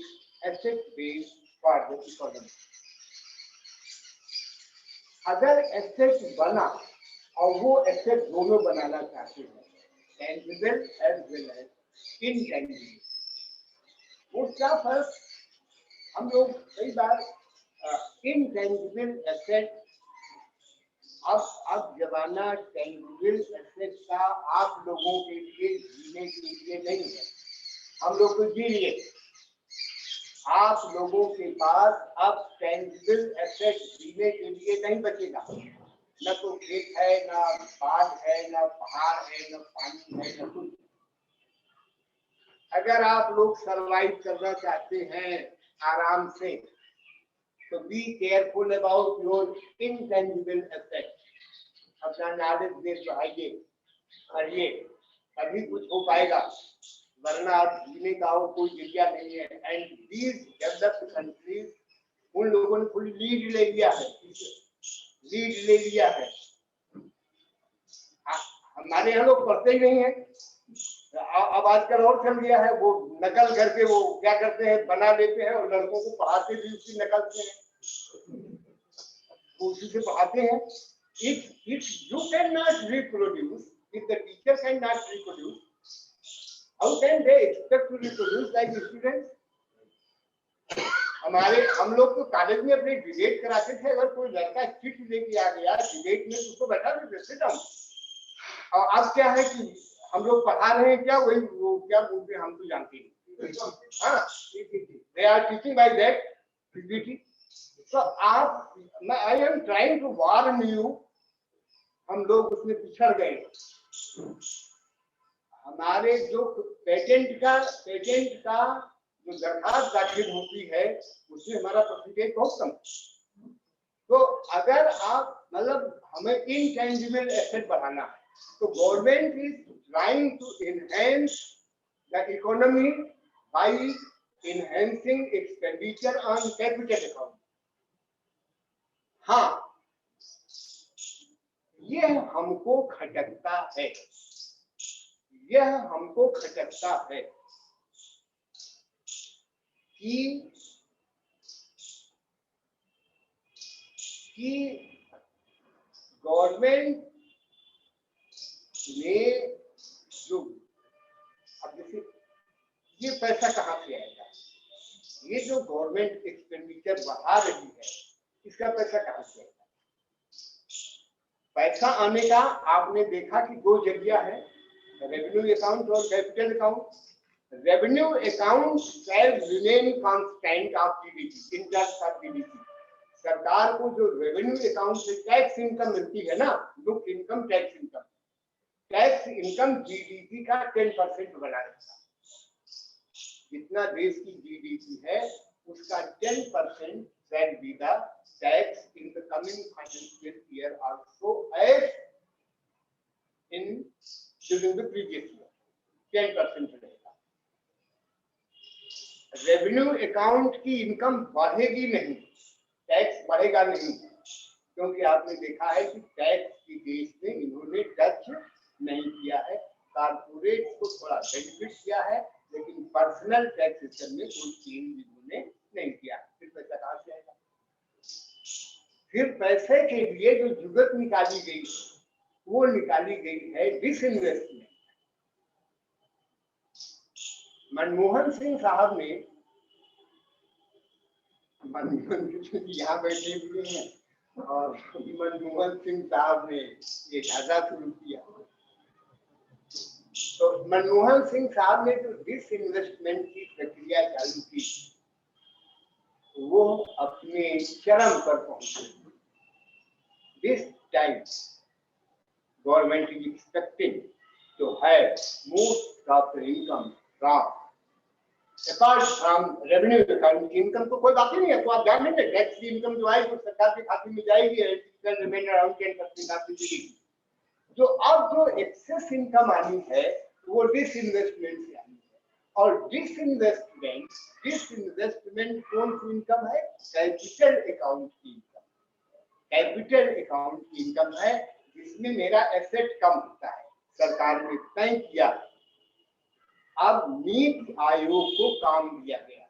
asset base for the economy. अगर एसेट बना और वो एसेट दोनों बनाना चाहते हैं, tangible as well as intangible, उसका फर्क हम लोग कई बार इनटेंजिबल एसेट, अब जमाना टेंजिबल एसेट का आप लोगों के लिए जीने के लिए नहीं है, हम लोग तो जी लिए। आप लोगों के पास अब टेंजिबल एसेट जीने के लिए नहीं बचेगा, न तो खेत है, न बाग है, न पहाड़ है, न पानी है, न कुछ। अगर आप लोग सरवाइव करना चाहते हैं आराम से, तो be careful about your intangible asset. अपना नॉलेज बेस बढ़ाइए, पढ़िए, तभी कुछ हो पाएगा, वरना आप जीने का और कोई जरिया नहीं है। एंड दीज डेवलप्ड कंट्रीज, उन लोगों ने फुल लीड ले लिया है, हमारे यहाँ लोग पढ़ते ही नहीं है। अब आजकल और चल गया है, वो नकल करके वो क्या करते हैं, बना लेते हैं और लड़कों को पढ़ाते भी उसी नकल से हैं, वो उसी से पढ़ाते हैं। If you cannot reproduce, if the teacher cannot reproduce, how can they expect to reproduce like students? हम लोग तो कॉलेज में अपने डिबेट कराते थे, अगर कोई लड़का चिट लेके आ गया डिबेट में, उसको बैठा देते थे। और अब क्या है कि हम लोग पढ़ा रहे हैं, क्या वही वो क्या बोलते हैं हम तो जानते हैं, हाँ, they are teaching by that PPT। तो आप, I am trying to warn you, हम लोग उसमें पिछड़ गए। हमारे जो पेटेंट का जो दरखास्त दाखिल होती है, उसमें हमारा परसेंटेज बहुत कम। तो अगर आप मतलब हमें इनटेंजिबल एसेट बढ़ाना है, तो government is trying to enhance the economy by enhancing expenditure on capital account. हाँ, यह हमको खटकता है कि गवर्नमेंट ने जो, अब जैसे ये पैसा कहाँ से आएगा, ये जो गवर्नमेंट एक्सपेंडिचर बढ़ा रही है, इसका पैसा कहाँ से आएगा? पैसा आने का आपने देखा कि दो जरिया है, रेवेन्यू अकाउंट और capital account. Revenue account shall remain constant of GDP in terms of GDP. सरकार को जो रेवेन्यू अकाउंट से टैक्स इनकम मिलती है ना, look income, tax income GDP का 10% बना रहता है। जितना देश की जीडीपी है उसका 10% shall be the tax in the coming financial year also as in during the previous year, 10% रहेगा। रेवेन्यू अकाउंट की इनकम बढ़ेगी नहीं, टैक्स बढ़ेगा नहीं, क्योंकि आपने देखा है कि टैक्स की देश में इन्होंने टच नहीं किया है। कारपोरेट को थोड़ा बेनिफिट किया है, लेकिन पर्सनल टैक्सेशन में कोई चेंज इन्होंने नहीं किया। फिर पैसा कहाँ से आएगा? फिर पैसे के लिए जो जुगत निकाली गई वो निकाली गई है डिसइन्वेस्टमेंट। मनमोहन सिंह साहब ने, यहाँ बैठे हुए हैं, और मनमोहन सिंह साहब ने ये ढांचा शुरू किया। तो मनमोहन सिंह साहब ने जो डिसइन्वेस्टमेंट की प्रक्रिया चालू की, वो अपने चरम पर पहुंचे। This time government is expecting to have most of the income from apart from revenue account. Income तो कोई बात ही नहीं है, तो आप ध्यान देंगे टैक्स की इनकम जो आएगी वो सरकार के खाते में जाएगी, remain around 10% of the GDP. जो अब जो एक्सेस इनकम आनी है वो डिसइन्वेस्टमेंट से आनी है, और डिसइन्वेस्टमेंट कौन सी इनकम है? कैपिटल अकाउंट की इनकम। कैपिटल अकाउंट की इनकम है जिसमें मेरा एसेट कम होता है। सरकार ने तय किया, अब नीति आयोग को काम दिया गया,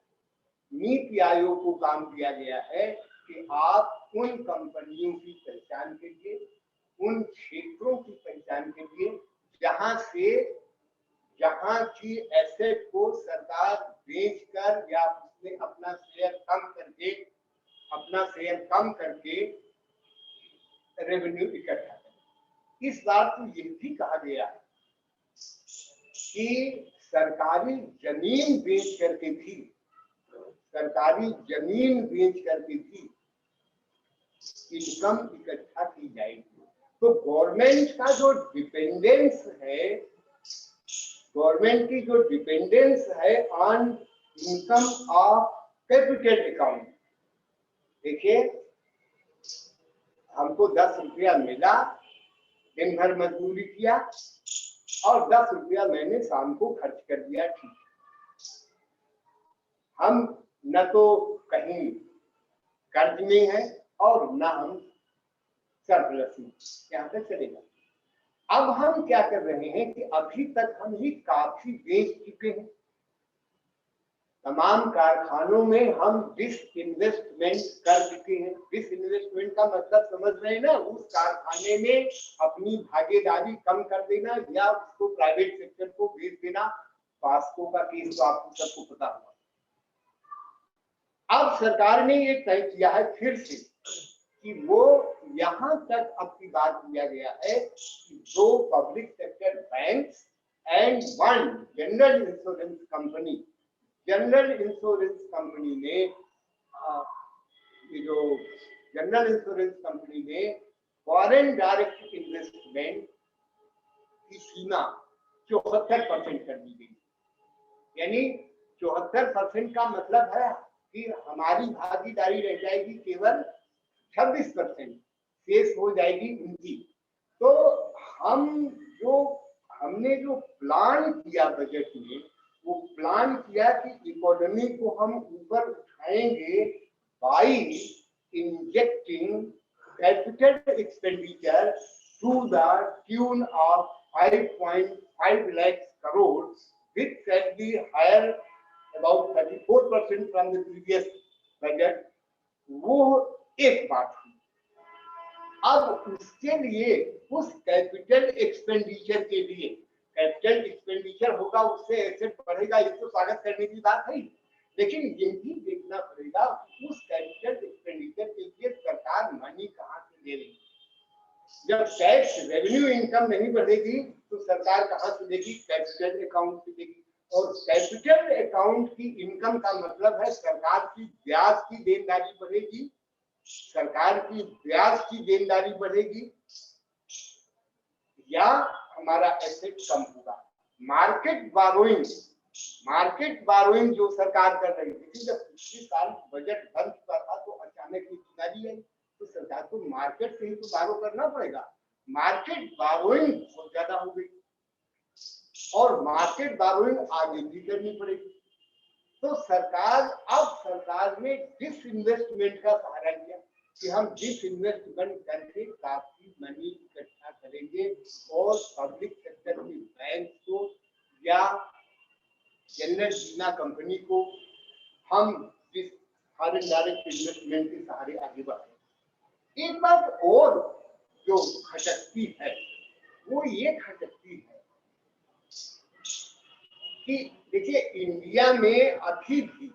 नीति आयोग को काम दिया गया है कि आप उन कंपनियों की पहचान कीजिए, उन क्षेत्रों की पहचान कीजिए जहां की एसेट को सरकार बेचकर या उसमें अपना शेयर कम करके रेवेन्यू इकट्ठा करें। इस बार तो यह भी कहा गया है कि सरकारी जमीन बेच करके भी इनकम इकट्ठा की जाएगी। तो गवर्नमेंट की जो डिपेंडेंस है on income of capital account. देखिए, हमको 10 रुपया मिला, दिन भर मजदूरी किया और 10 रुपया मैंने शाम को खर्च कर दिया, ठीक है। हम न तो कहीं कर्ज में है और न हम सरप्लस में, यहाँ तक चलेगा। अब हम क्या कर रहे हैं कि अभी तक हम ही काफी बेच चुके हैं। तमाम कारखानों में हम डिसइन्वेस्टमेंट कर चुके हैं। डिसइन्वेस्टमेंट का मतलब समझ रहे हैं ना? उस कारखाने में अपनी भागीदारी कम कर देना या उसको प्राइवेट सेक्टर को बेच देना। पास्को का केस तो आपको सबको पता होगा। अब सरकार ने ये तय किया है फिर से कि वो यहाँ तक अब की बात किया गया है कि 2 public sector bank and 1 general insurance company ने फॉरेन डायरेक्ट इन्वेस्टमेंट की सीमा 74% कर दी गई। यानी 74% का मतलब है कि हमारी भागीदारी रह जाएगी केवल 26%, शेष हो जाएगी उनकी। तो हमने जो प्लान किया बजट में, वो प्लान किया कि इकोनॉमी को हम ऊपर उठाएंगे by injecting capital expenditure to the tune of 5.5 lakh crore, which can be higher about 34% from the previous budget। वो एक बात हुई। अब उसके लिए, उस कैपिटल एक्सपेंडिचर के लिए, कैपिटल एक्सपेंडिचर होगा उससे एसेट बढ़ेगा, इसको स्वागत करने की बात है, लेकिन ये भी देखना पड़ेगा उस कैपिटल एक्सपेंडिचर के लिए सरकार मनी कहाँ से ले रही है। जब टैक्स रेवेन्यू इनकम नहीं बढ़ेगी तो सरकार कहाँ से देगी? कैपिटल अकाउंट से देगी। और कैपिटल अकाउंट की इनकम का मतलब है सरकार की ब्याज की देनदारी बढ़ेगी, या हमारा एसेट कम होगा। मार्केट बारोइंग जो सरकार कर रही थी, जब पिछले साल बजट बन चुका था तो अचानक ये बीमारी आई, तो सरकार को मार्केट से ही तो बारो करना पड़ेगा। मार्केट बारोइंग बहुत ज्यादा हो गई और मार्केट बारोइंग आगे भी करनी पड़ेगी। तो सरकार ने डिसइन्वेस्टमेंट का सहारा लिया कि हम डिसइन्वेस्टमेंट करके काफी मनी इकट्ठा करेंगे और पब्लिक सेक्टर की बैंक को या जनरल बीमा कंपनी को हम फॉरेन डायरेक्ट इन्वेस्टमेंट के सहारे आगे बढ़ेंगे। एक बात और जो खटकती है वो ये खटकती है कि देखिए, इंडिया में अभी भी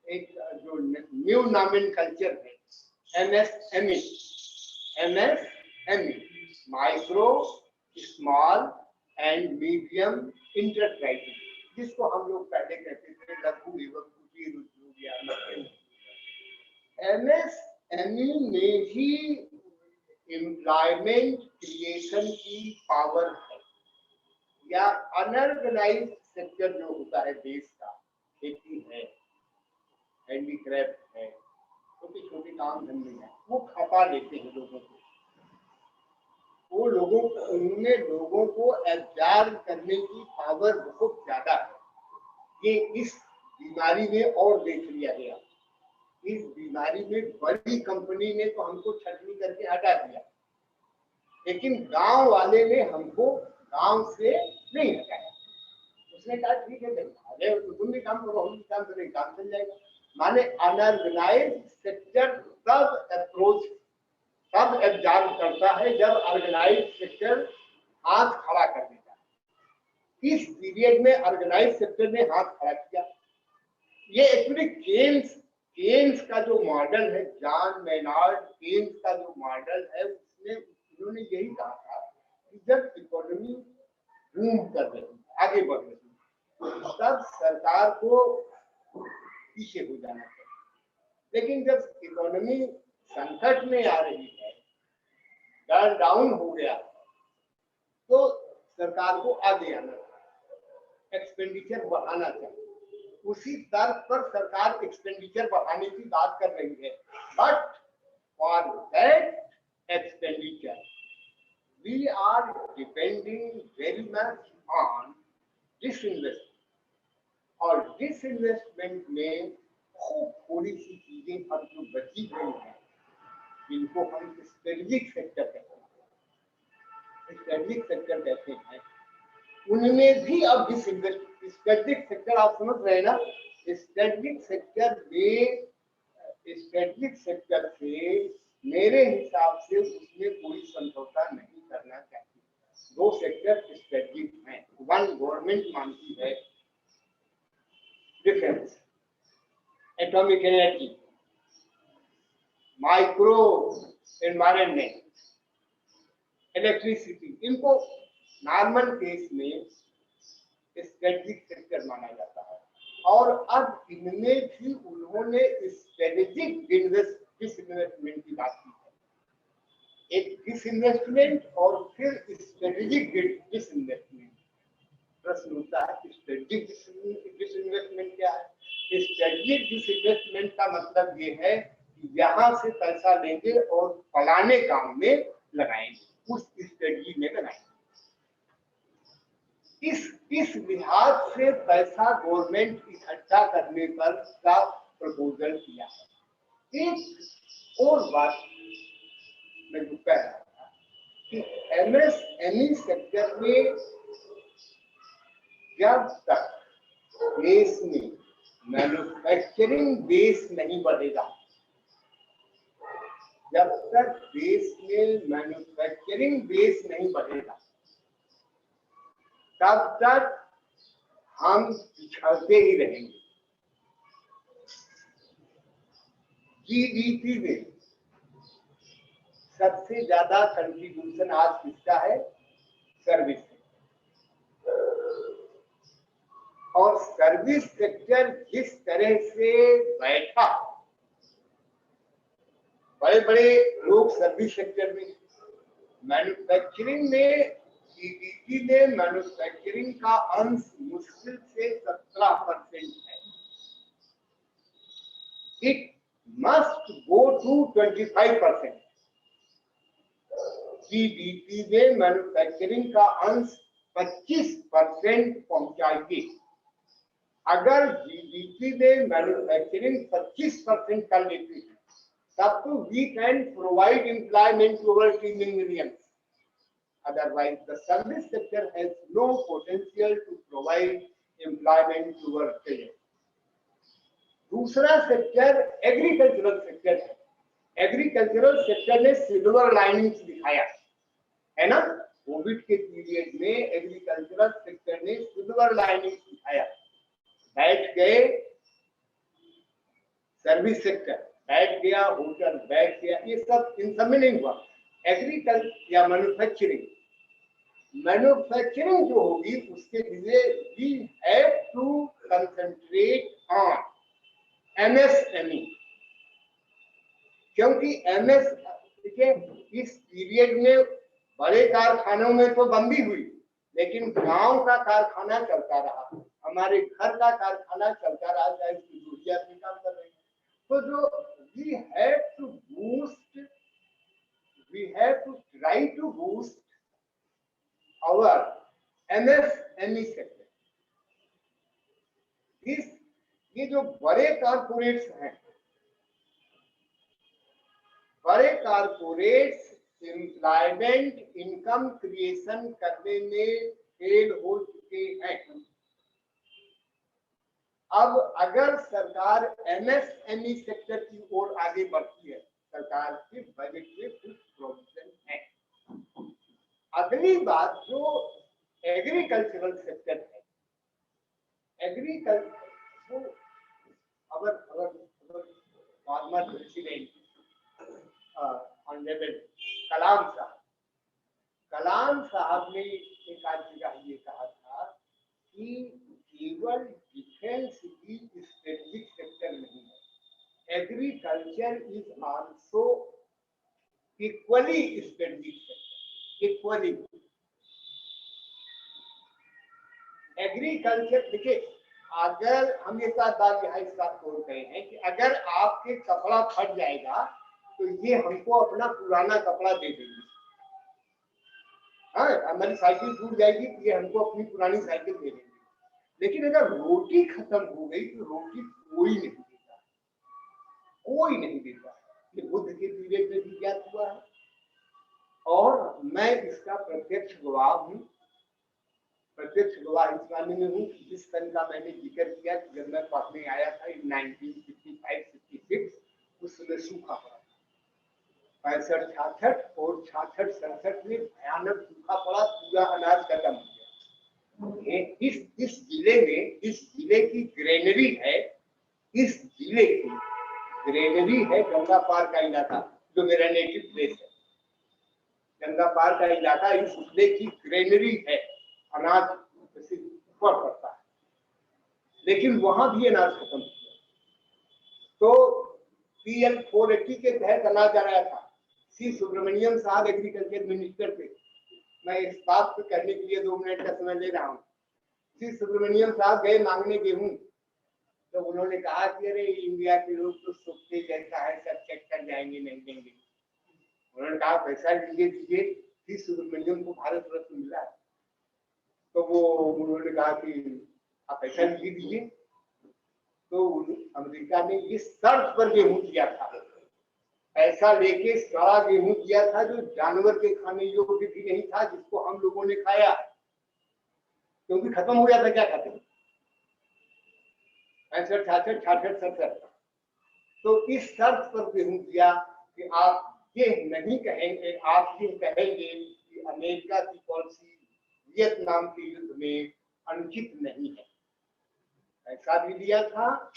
एक जो न्यू नॉमेनक्लेचर है, MSME, micro small and medium enterprises, जिसको हम लोग पहले कहते थे लघु एवं कुटीर उद्योग या मध्यम। MSME में ही एम्प्लॉयमेंट क्रिएशन की पावर है, या अनऑर्गेनाइज्ड सेक्टर जो होता है देश का, खेती है, हैंडीक्राफ्ट है, छोटे छोटे काम धंधे हैं, वो खपा लेते हैं लोगों को। वो उनमें लोगों को एब्जॉर्ब करने की पावर बहुत ज्यादा है। ये इस बीमारी में और देख लिया गया। इस बीमारी में बड़ी कंपनी ने तो हमको छटनी करके हटा दिया, लेकिन गांव वाले ने हमको गांव से नहीं हटाया। उसने कहा ठीक है भाई, अरे तुम भी काम करो, हम भी काम करें, काम चल जाएगा। माने अनऑर्गेनाइज्ड सेक्टर तब अप्रोच तब एब्जॉर्ब करता है जब ऑर्गेनाइज्ड सेक्टर हाथ खड़ा कर देता है। इस पीरियड में ऑर्गेनाइज्ड सेक्टर ने हाथ खड़ा किया। ये एक्चुअली केन्स का जो मॉडल है, जॉन मेनार्ड केन्स का जो मॉडल है, उसने उन्होंने यही कहा था कि जब इकोनॉमी बूम कर रही है, आगे बढ़ रही है, तब सरकार को पीछे हो जाना चाहिए। लेकिन जब इकोनॉमी संकट में आ रही है, टर्न डाउन हो गया, तो सरकार को आगे आना चाहिए, एक्सपेंडिचर बढ़ाना चाहिए। उसी तर्क पर सरकार एक्सपेंडिचर बढ़ाने की बात कर रही है, but for that expenditure we are depending very much on disinvestment, और डिसइन्वेस्टमेंट में खूब थोड़ी सी चीजें अब जो बची हुई हैं, जिनको हम स्ट्रेटेजिक सेक्टर कहते हैं, स्ट्रेटेजिक सेक्टर कहते हैं, उनमें भी अब डिसइन्वेस्ट स्ट्रेटेजिक सेक्टर आप समझ रहे हैं ना। स्ट्रेटेजिक सेक्टर से मेरे हिसाब से उसमें कोई समझौता नहीं करना चाहिए। दो सेक्टर स्ट्रेटेजिक हैं। वन गवर्नमेंट मानती है defence, atomic energy, micro environment, electricity, इनको नॉर्मल केस में स्ट्रेटेजिक सेक्टर माना जाता है। और अब इनमें भी उन्होंने स्ट्रेटेजिक डिसइन्वेस्टमेंट की बात की है। एक डिसइन्वेस्टमेंट और फिर स्ट्रेटेजिक डिसइन्वेस्टमेंट। प्रश्न उठता है स्ट्रेटेजिक डिसइन्वेस्टमेंट क्या है? स्ट्रेटेजिक डिसइन्वेस्टमेंट का मतलब ये है कि यहाँ से पैसा लेंगे और फलाने काम में लगाएंगे, उस स्ट्रेटेजी में लगाएंगे। इस लिहाज से पैसा गवर्नमेंट इकट्ठा करने पर का प्रपोजल किया है। एक और बात मैं जो कह रहा था कि एमएसएमई सेक्टर में जब तक देश में मैन्युफैक्चरिंग बेस नहीं बढ़ेगा, जब तक देश में मैन्युफैक्चरिंग बेस नहीं बढ़ेगा, तब तक हम पिछड़ते ही रहेंगे। जीडीपी में सबसे ज्यादा कंट्रीब्यूशन आज किसका है? Service sector. और सर्विस सेक्टर जिस तरह से बैठा, बड़े बड़े लोग सर्विस सेक्टर में, मैन्युफैक्चरिंग में जीडीपी में मैन्युफैक्चरिंग का अंश मुश्किल से 17% है। It must go to 25%। GDP में मैन्युफैक्चरिंग का अंश 25% पहुंचाएगी। अगर जीडीपी में मैन्युफैक्चरिंग 25% कर लेती है, तब तो we can provide employment to over 3 million. Otherwise, the service sector has no potential to provide employment to workers. दूसरा सेक्टर एग्रीकल्चरल सेक्टर है। एग्रीकल्चरल सेक्टर ने सिल्वर लाइनिंग्स दिखाया है ना। कोविड के पीरियड में एग्रीकल्चरल सेक्टर ने सिल्वर लाइनिंग्स दिखाया। बैठ गए सर्विस सेक्टर, बैठ गया होटल, बैठ गया, ये सब इन सब में नहीं हुआ। एग्रीकल्चर या मैन्युफैक्चरिंग जो होगी उसके लिए we have to concentrate on MSME, क्योंकि देखिए इस पीरियड में बड़े कारखानों में तो बंदी हुई, लेकिन गांव का कारखाना चलता रहा, हमारे घर का कारखाना चलता रहा, चाहे दूसरी आदमी काम कर रहे हैं। तो जो we have to try to boost corporates हैं, बड़े कारपोरेट्स एम्प्लॉयमेंट इनकम क्रिएशन करने में फेल हो चुके हैं। अब अगर सरकार एमएसएमई सेक्टर की ओर आगे बढ़ती है, सरकार के बजट में कुछ प्रोविजन है। अगली बात जो एग्रीकल्चरल सेक्टर है, एग्रीकल्चर अवर फार्मर प्रेसिडेंट ऑनरेबल कलाम साहब ने एक आज जगह ये कहा था कि केवल डिफेंस ही स्ट्रेटेजिक सेक्टर नहीं है, agriculture is also equally strategic sector, equally. Agriculture देखिए, अगर हम एक बात यहाँ इस बात बोल रहे हैं कि अगर आपके कपड़ा फट जाएगा तो ये हमको अपना पुराना कपड़ा दे देंगे। हाँ, हमारी साइकिल टूट जाएगी तो ये हमको अपनी पुरानी साइकिल दे देंगे। लेकिन अगर रोटी खत्म हो गई तो रोटी कोई नहीं देता, कोई नहीं देता। ये बुद्ध के पीरियड में भी ज्ञात हुआ है और मैं इसका प्रत्यक्ष गवाह हूँ। प्रत्यक्ष गवाह इस मामले में हूँ, जिस सन का मैंने जिक्र किया जब मैं पढ़ने आया था 1955-56, उस समय सूखा पड़ा, 65-66 और 66-67 में भयानक सूखा पड़ा, पूरा अनाज खत्म हो गया। इस जिले में, इस जिले की ग्रेनरी है, इस जिले की ग्रेनरी है गंगा पार का इलाका जो मेरा नेटिव प्लेस है। गंगा पार का इलाका इस जिले की ग्रेनरी है, अनाज ऊपर पड़ता है, लेकिन वहां भी अनाज खत्म हो गया। तो PL 480 के तहत अनाज आ रहा था। सी सुब्रमण्यम साहब एग्रीकल्चर मिनिस्टर थे। मैं इस बात को करने के लिए 2 मिनट का समय ले रहा हूँ। सी सुब्रमण्यम साहब गए मांगने गेहूं, तो उन्होंने कहा कि अरे इंडिया के लोग तो सुखते जैसा है, सब चेक कर जाएंगे, नहीं देंगे। उन्होंने कहा पैसा दीजिए। सी सुब्रमण्यम को भारत रत्न मिला है, तो वो उन्होंने कहा कि आप पैसा दीजिए। तो अमेरिका ने इस शर्त पर गेहूं दिया था, पैसा लेके सारा गेहूं दिया था जो जानवर के खाने योग्य भी नहीं था, जिसको हम लोगों ने खाया क्योंकि खत्म हो गया था। क्या खाते 65, 66, 67। तो इस शर्त पर गेहूं दिया कि आप ये नहीं कहेंगे, आप ये कहेंगे कि अमेरिका की पॉलिसी वियतनाम के युद्ध में अनुचित नहीं है। पैसा भी दिया था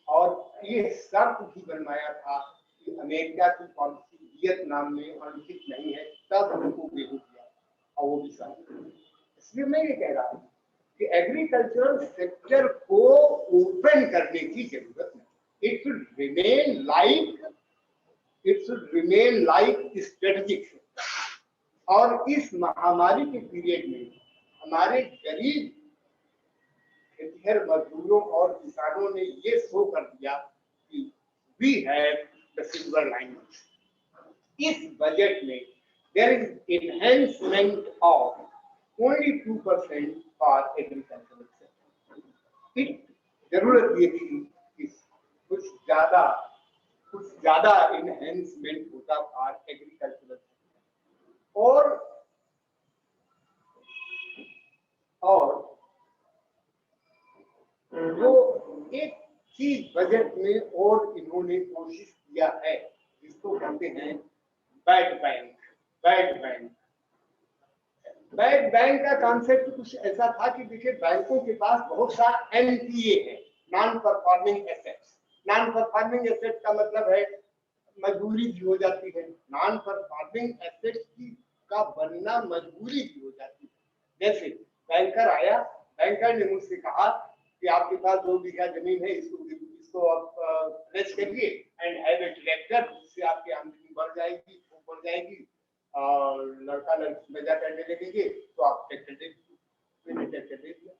और ये शर्त भी बनवाया था कि अमेरिका की पॉलिसी वियतनाम में अनुचित नहीं है, तब हमको गेहूं दिया और वो भी साथ। इसलिए मैं ये कह रहा हूँ कि एग्रीकल्चरल सेक्टर को ओपन करने की जरूरत है। It should remain like strategic sector. और इस महामारी के पीरियड में हमारे गरीब खेतिहर मजदूरों और किसानों ने ये शो कर दिया कि we have the silver line. इस बजट में there is enhancement of only 2% for agricultural sector. जरूरत ये थी कि कुछ ज्यादा एनहांसमेंट होता फॉर एग्रीकल्चरल सेक्टर। और जो एक चीज बजट में और इन्होंने कोशिश किया है जिसको कहते हैं बैड बैंक का कॉन्सेप्ट कुछ ऐसा था कि देखिए बैंकों के पास बहुत सा NPA है, non performing assets. Non performing asset का मतलब है मजबूरी भी हो जाती है, नॉन परफॉर्मिंग एसेट का बनना मजबूरी भी हो जाती है। जैसे बैंकर आया, बैंकर ने मुझसे कहा कि आपके पास 2 बीघा जमीन है, इसको आप प्लेस करिए एंड हैव ए ट्रैक्टर, जिससे आपकी आमदनी बढ़ जाएगी और लड़का लड़की मजा करने लगेंगे, तो आप ट्रैक्टर दे दीजिए। मैंने ट्रैक्टर दे दिया।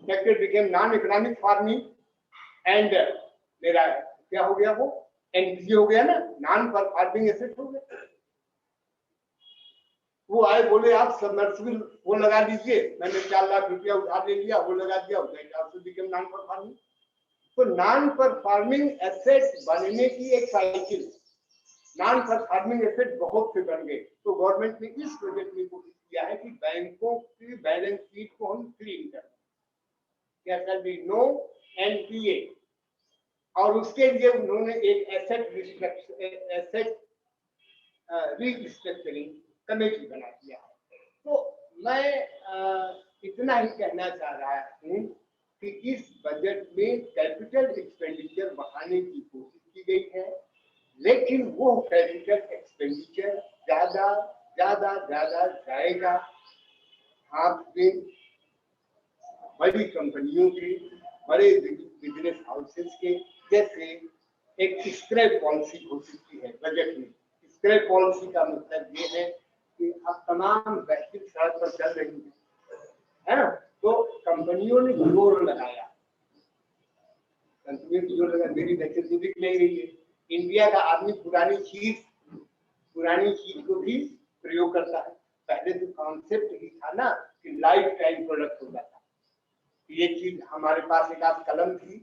Tractor became non economic farming and मेरा क्या हो गया, वो NPA हो गया ना, नॉन परफॉर्मिंग एसेट हो गया। वो आए बोले आप सबमर्सिबल वो लगा दीजिए, मैंने 4 लाख रुपया उधार ले लिया, वो लगा दिया, बिकेम नॉन परफॉर्मिंग। तो नॉन परफॉर्मिंग एसेट बनने की एक साइकिल, नॉन परफॉर्मिंग एसेट बहुत से बन गए। तो गवर्नमेंट ने इस प्रोजेक्ट में कोशिश किया है कि बैंकों की बैलेंस शीट को हम क्लीन करें, क्या कर दी, नो एनपीए, और उसके लिए उन्होंने एक एसेट रीस्ट्रक्चरिंग कमेटी बना दिया है। तो मैं इतना ही कहना चाह रहा हूँ कि इस बजट में कैपिटल एक्सपेंडिचर बढ़ाने की कोशिश की गई है, लेकिन वो कैपिटल एक्सपेंडिचर ज्यादा जाएगा हाथ में बड़ी कंपनियों के, बड़े बिजनेस हाउसेस के। जैसे एक स्क्रैप पॉलिसी घोषित की है बजट में। स्क्रैप पॉलिसी का मतलब ये है कि अब तमाम व्हीकल सड़क पर चल रही है ना, तो कंपनियों ने जोर लगाया, मेरी व्हीकल तो दिख नहीं रही है। इंडिया का आदमी पुरानी चीज को भी प्रयोग करता है। पहले तो कॉन्सेप्ट ही था ना कि लाइफ टाइम प्रोडक्ट होता था। ये चीज हमारे पास एक आध कलम थी,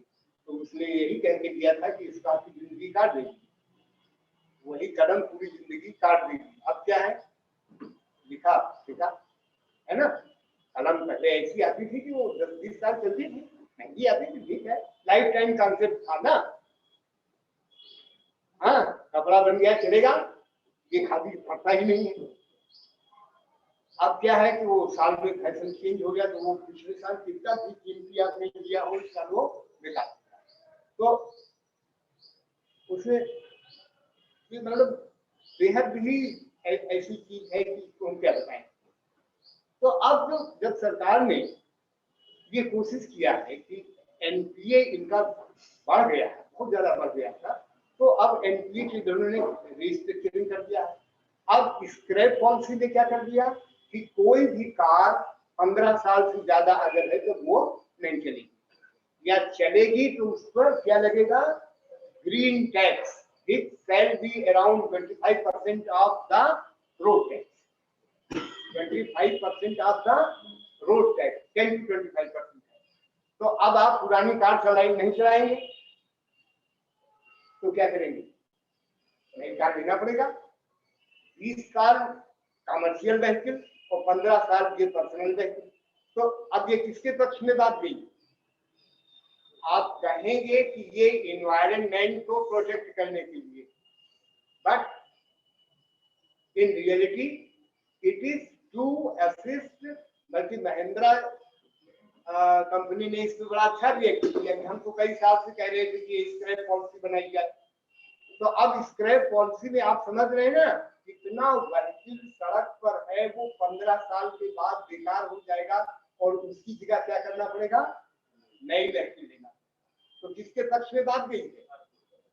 तो उसने यही कह के दिया था कि इसका आपकी जिंदगी काट देगी, वही कलम पूरी जिंदगी काट देगी। अब क्या है, लिखा है ना, कलम पहले ऐसी आती थी कि वो 10-20 साल चलती थी, महंगी आती थी, ठीक है, लाइफ टाइम कॉन्सेप्ट था ना। हाँ, कपड़ा बन गया चलेगा, ये खादी फटता ही नहीं है। अब क्या है कि वो साल में फैशन चेंज हो गया, तो वो पिछले साल कितना भी कीमती आपने लिया हो, इस साल वो बेकार। तो उसमें मतलब बेहद भी ऐसी चीज है कि इसको हम क्या बताएं। तो अब जब सरकार ने ये कोशिश किया है कि एनपीए इनका बढ़ गया है, बहुत ज्यादा बढ़ गया था, तो अब एनपीए के दोनों ने रिस्ट्रक्चरिंग कर दिया है। अब स्क्रैप पॉलिसी ने क्या कर दिया कि कोई भी कार 15 साल से ज्यादा अगर है तो वो नहीं चलेगी, या चलेगी तो उस पर क्या लगेगा, green tax, it shall be around 25% of the road tax, 25% of the road tax, 10 to 25%। तो अब आप पुरानी कार नहीं चलाएंगे तो क्या करेंगे, नई कार लेना पड़ेगा। 20 कार कमर्शियल व्हीकल और 15 साल ये पर्सनल व्हीकल। तो अब ये किसके पक्ष में बात गई, आप कहेंगे कि ये इन्वायरमेंट को प्रोटेक्ट करने के लिए, but in reality it is to assist. बल्कि महिंद्रा कंपनी ने इस पर बड़ा अच्छा रिएक्ट किया कि हम तो कई साल से कह रहे थे कि स्क्रैप पॉलिसी बनाई जाए। तो अब स्क्रैप पॉलिसी में आप समझ रहे हैं ना, कितना व्हीकल सड़क पर है वो 15 साल के बाद बेकार हो जाएगा और उसकी जगह क्या करना पड़ेगा, नई व्हीकल लेना। तो किसके पक्ष में बात गई है,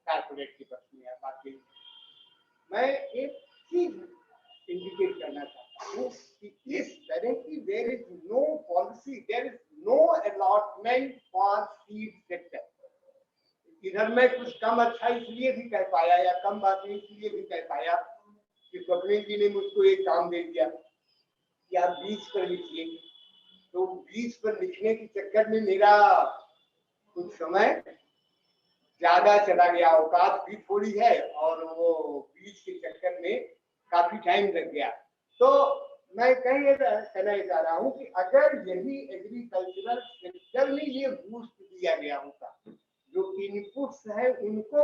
कारपोरेट के पक्ष में बात गई। मैं एक चीज इंडिकेट करना चाहता हूँ कि इस तरह की there is no policy, there is no allotment for seed sector. इधर मैं कुछ कम अच्छा इसलिए भी कह पाया या कम बातें इसलिए भी कह पाया कि स्वप्निल जी ने मुझको एक काम दे दिया कि आप बीच पर लिखिए। तो बीच पर लिखने के चक्कर में मेरा कुछ समय ज्यादा चला गया, औकात भी थोड़ी है और वो बीच के चक्कर में काफी टाइम लग गया। तो मैं कहना चाह रहा हूँ कि अगर यही एग्रीकल्चरल सेक्टर में ये बूस्ट दिया गया होता, जो इनपुट्स है उनको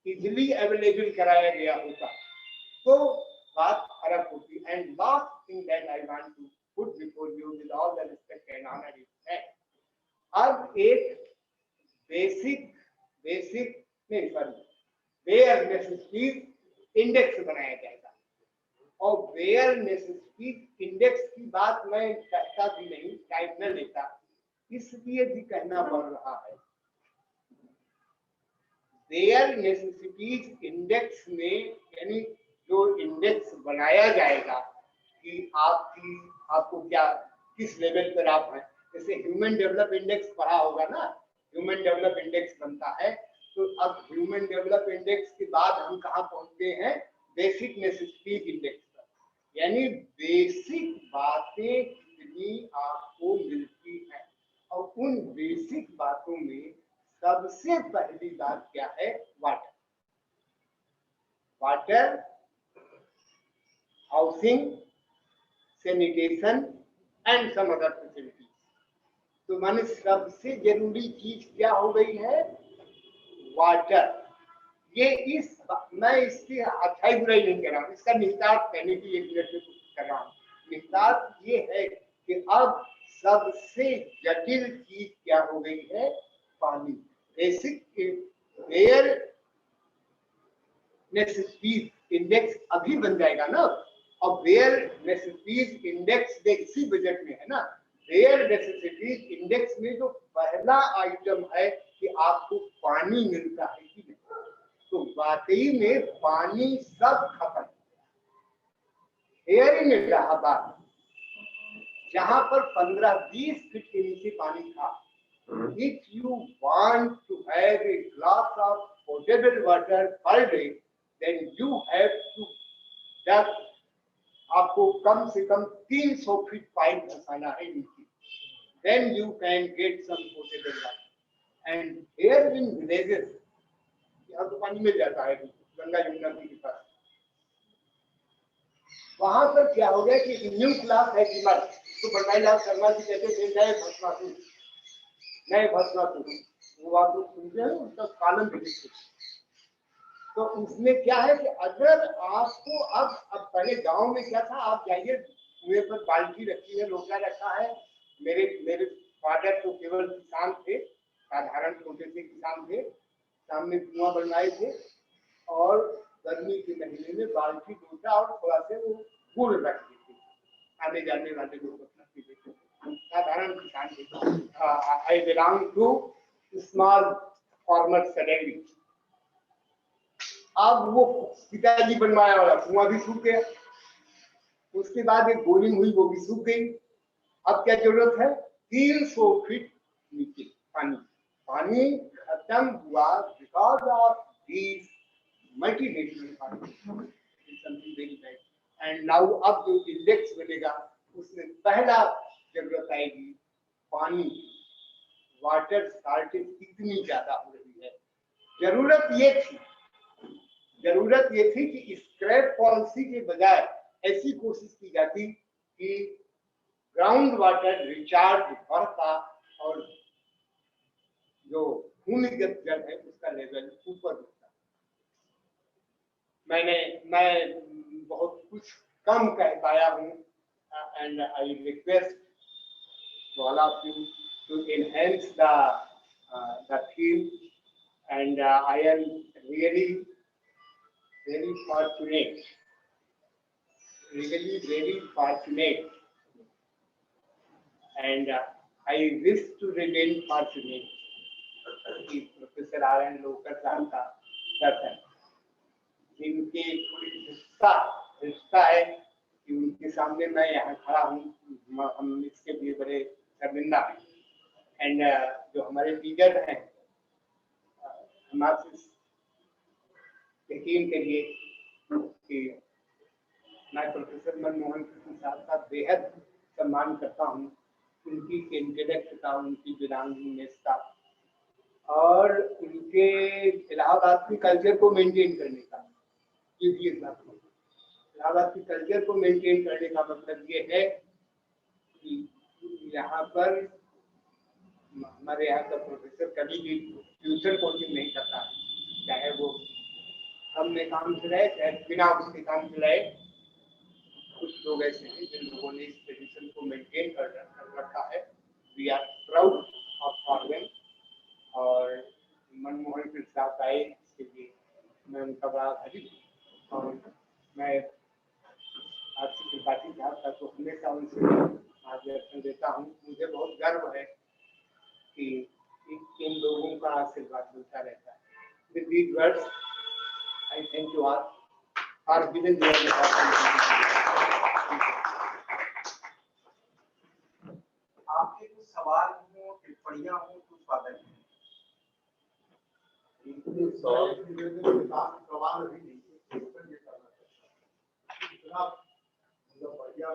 इजिली अवेलेबल कराया गया होता, तो बात फर्क होती। And last thing that I want to put before you with all the respect and honour है, अब एक बेसिक बेयर नेसेसिटीज इंडेक्स बनाया जाएगा। और बेयर नेसेसिटीज इंडेक्स की बात मैं कहता भी नहीं, टाइप न लेता, इसलिए भी कहना पड़ रहा है। बेयर नेसेसिटीज इंडेक्स में यानी जो इंडेक्स बनाया जाएगा कि आपको क्या किस लेवल पर आप हैं। जैसे ह्यूमन डेवलप इंडेक्स पढ़ा होगा ना, ह्यूमन डेवलप इंडेक्स बनता है, तो अब ह्यूमन डेवलप इंडेक्स के बाद हम कहाँ पहुंचते हैं, बेसिक नेसेसिटीज इंडेक्स पर। यानी बेसिक बातें कितनी आपको मिलती हैं, और उन बेसिक बातों में सबसे पहली बात क्या है? Water, water, housing, sanitation and some other facilities. तो माने सबसे जरूरी चीज क्या हो गई है? वाटर। ये मैं इसकी अच्छाई बुराई नहीं कर रहा हूँ, इसका निहितार्थ कहने की 1 मिनट में कोशिश कर रहा हूँ। निहितार्थ ये है कि अब सबसे जटिल चीज क्या हो गई है? पानी। बेसिक एयर नेसेसिटीज इंडेक्स अभी बन जाएगा ना, और वेयर नेसेसिटीज इंडेक्स इसी बजट में है ना। वेयर नेसेसिटीज इंडेक्स में जो पहला आइटम है कि आपको पानी मिलता है कि नहीं, तो वाकई में पानी सब खत्म। एयर ही मिल रहा बात, जहां पर 15-20 फीट के नीचे पानी था। If you want to have a glass of potable water per day, then you have to just आपको कम से कम 300 फीट पाइप धंसाना है नीचे, then you can get some potable water. And here in villages, यहाँ तो पानी मिल जाता है गंगा यमुना के पास। वहां पर क्या हो गया कि न्यू क्लास है कि मत, तो बनवारीलाल शर्मा जी कहते थे नए भस्मासुर, नए भस्मासुर, वो आप लोग सुनते हैं उसका कानून भी लिखते। तो उसमें क्या है कि अगर आपको अब पहले गांव में क्या था, आप जाइए कुएं पर बाल्टी रखी है, लोटा रखा है। मेरे फादर तो केवल किसान थे, साधारण छोटे से किसान थे, सामने कुआं बनवाए थे और गर्मी के महीने में बाल्टी लोटा और थोड़ा से वो गुड़ रख देते, आने जाने वाले लोग अपना पीते थे, साधारण किसान थे। I belong to small farmer suddenly. अब वो पिताजी बनवाया वाला कुआं भी सूख गया, उसके बाद एक बोरिंग हुई, वो भी सूख गई। अब क्या जरूरत है? 300 फीट नीचे पानी, पानी खत्म हुआ because of these multinational party, and now अब जो इंडेक्स बनेगा उसमें पहला जरूरत आएगी पानी। वाटर शॉर्टेज इतनी ज्यादा हो रही है। जरूरत ये थी कि स्क्रैप पॉलिसी के बजाय ऐसी कोशिश की जाती कि ग्राउंड वाटर रिचार्ज बढ़ता और जो भूमिगत जल है उसका लेवल ऊपर उठता। मैं बहुत कुछ कम कह पाया हूँ, and I request all of you to enhance the theme, and I am really very fortunate, and I wish to remain fortunate कि प्रोफेसर आर.एन. लोकर साहब का दर्शन, जिनके रिश्ता है कि उनके सामने मैं यहाँ खड़ा हूँ, हम इसके लिए बड़े शर्मिंदा हैं। एंड जो हमारे टीचर हैं, हम आपसे यकीन करिए कि मैं प्रोफेसर मनमोहन कृष्ण साहब का बेहद सम्मान करता हूँ, उनकी इंटेलेक्ट का, उनकी विरांगनेस का, और उनके इलाहाबाद की कल्चर को मेंटेन करने का। इलाहाबाद की कल्चर को मेंटेन करने का मतलब ये है कि यहाँ पर हमारे यहाँ का प्रोफेसर कभी भी ट्यूशन कोचिंग नहीं करता, चाहे वो हम में काम चलाए चाहे बिना उसके काम चलाए। कुछ लोग ऐसे हैं जिन लोगों ने इस ट्रेडिशन को मेंटेन कर रखा है। We are proud of them. और मनमोहन कृष्ण साहब आए, इसके लिए मैं उनका बड़ा आभारी हूँ। और मैं आपसे त्रिपाठी साहब का तो हमेशा उनसे मार्गदर्शन देता हूँ। मुझे बहुत गर्व है कि इन लोगों का आशीर्वाद मिलता रहता है। With these words, I thank you all for giving me the opportunity. आपके कुछ सवाल हो, टिप्पणियां हो तो स्वागत है। सवाल अभी नहीं बढ़िया,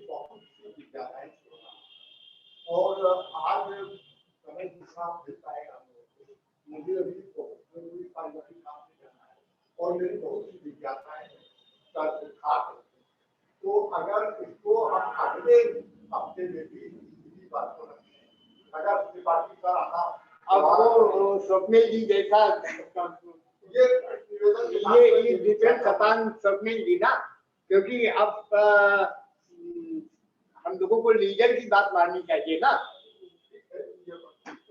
बहुत विचार है। और आज समय हिसाब मिलता है हम लोगों को। मुझे अभी जरूरी काम करना है और मेरी बहुत सी जिज्ञासाएं हैं खास। तो अगर इसको हम अगले हफ्ते में भी इसी बात को रखें, अगर त्रिपाठी का अब वो स्वप्निल जी जैसा ये डिफरेंट सपान स्वप्निल जी ना, क्योंकि अब हम लोगों को लीडर की बात माननी चाहिए ना।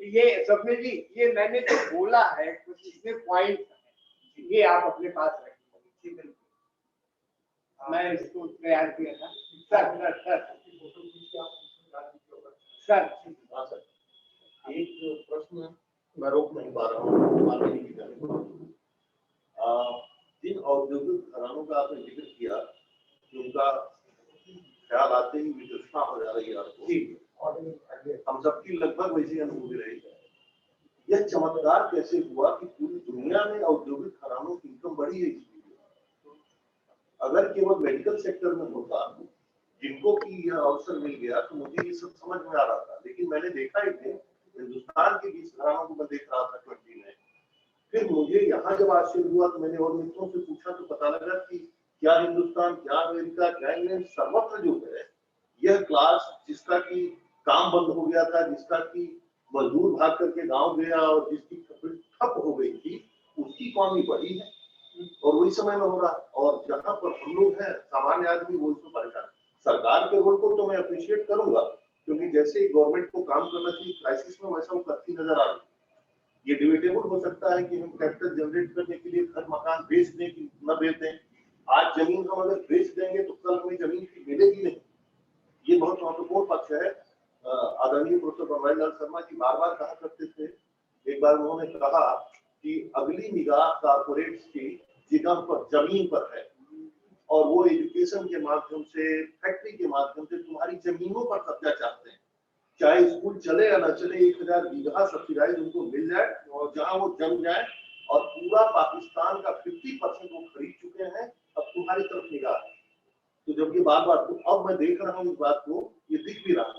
ये स्वप्निल जी, ये मैंने तो बोला है कुछ इसमें पॉइंट, ये आप अपने पास रखिए। मैं इसको तैयार किया था सर। सर एक प्रश्न मैं रोक नहीं पा रहा हूँ, जिन औद्योगिक घरानों का आपने जिक्र किया कि उनका ख्याल आते ही वितृष्णा हो जा रही है आपको, हम सबकी लगभग वैसी अनुभूति रही है। यह चमत्कार कैसे हुआ कि पूरी दुनिया में औद्योगिक घरानों की इनकम बढ़ी है? अगर केवल मेडिकल सेक्टर में होता जिनको कि यह अवसर मिल गया तो मुझे ये सब समझ में आ रहा था, लेकिन मैंने देखा ही थे हिंदुस्तान के 20 घरानों को मैं देख रहा था 20 में। फिर मुझे यहाँ जब आश्चर्य हुआ तो मैंने और मित्रों से पूछा तो पता लगा कि क्या हिंदुस्तान, क्या अमेरिका, क्या इंग्लैंड, सर्वत्र जो है यह क्लास जिसका की काम बंद हो गया था, जिसका की मजदूर भाग करके गाँव गया और जिसकी ठप हो गई थी, उसकी इकॉनमी बढ़ी है और वही समय में हो रहा। और जहाँ पर हम लोग हैं सामान्य आदमी, वो इसमें परेशान। सरकार के रोल को तो मैं अप्रिशिएट करूंगा, क्योंकि जैसे गवर्नमेंट को काम करना चाहिए क्राइसिस में, वैसा वो करती नजर आ रही। ये डिबेटेबल हो सकता है कि हम कैपिटल जनरेट करने के लिए घर मकान बेच दें कि न बेच दें। आज जमीन हम अगर बेच देंगे तो कल हमें जमीन की मिलेगी नहीं, ये बहुत महत्वपूर्ण पक्ष है। आदरणीय प्रोफेसर बनवारीलाल शर्मा जी बार बार कहा करते थे, एक बार उन्होंने कहा कि अगली निगाह कारपोरेट्स की जगह पर, जमीन पर है, और वो एजुकेशन के माध्यम से, फैक्ट्री के माध्यम से तुम्हारी जमीनों पर कब्जा चाहते हैं। चाहे स्कूल चले या न चले, 1000 बीघा सब्सिडाइज उनको मिल जाए और जहां वो जम जाए, और पूरा पाकिस्तान का 50% वो खरीद चुके हैं। अब तुम्हारी तरफ निगाह है। तो जब ये बार बार, तो अब मैं देख रहा हूँ इस बात को, ये दिख भी रहा,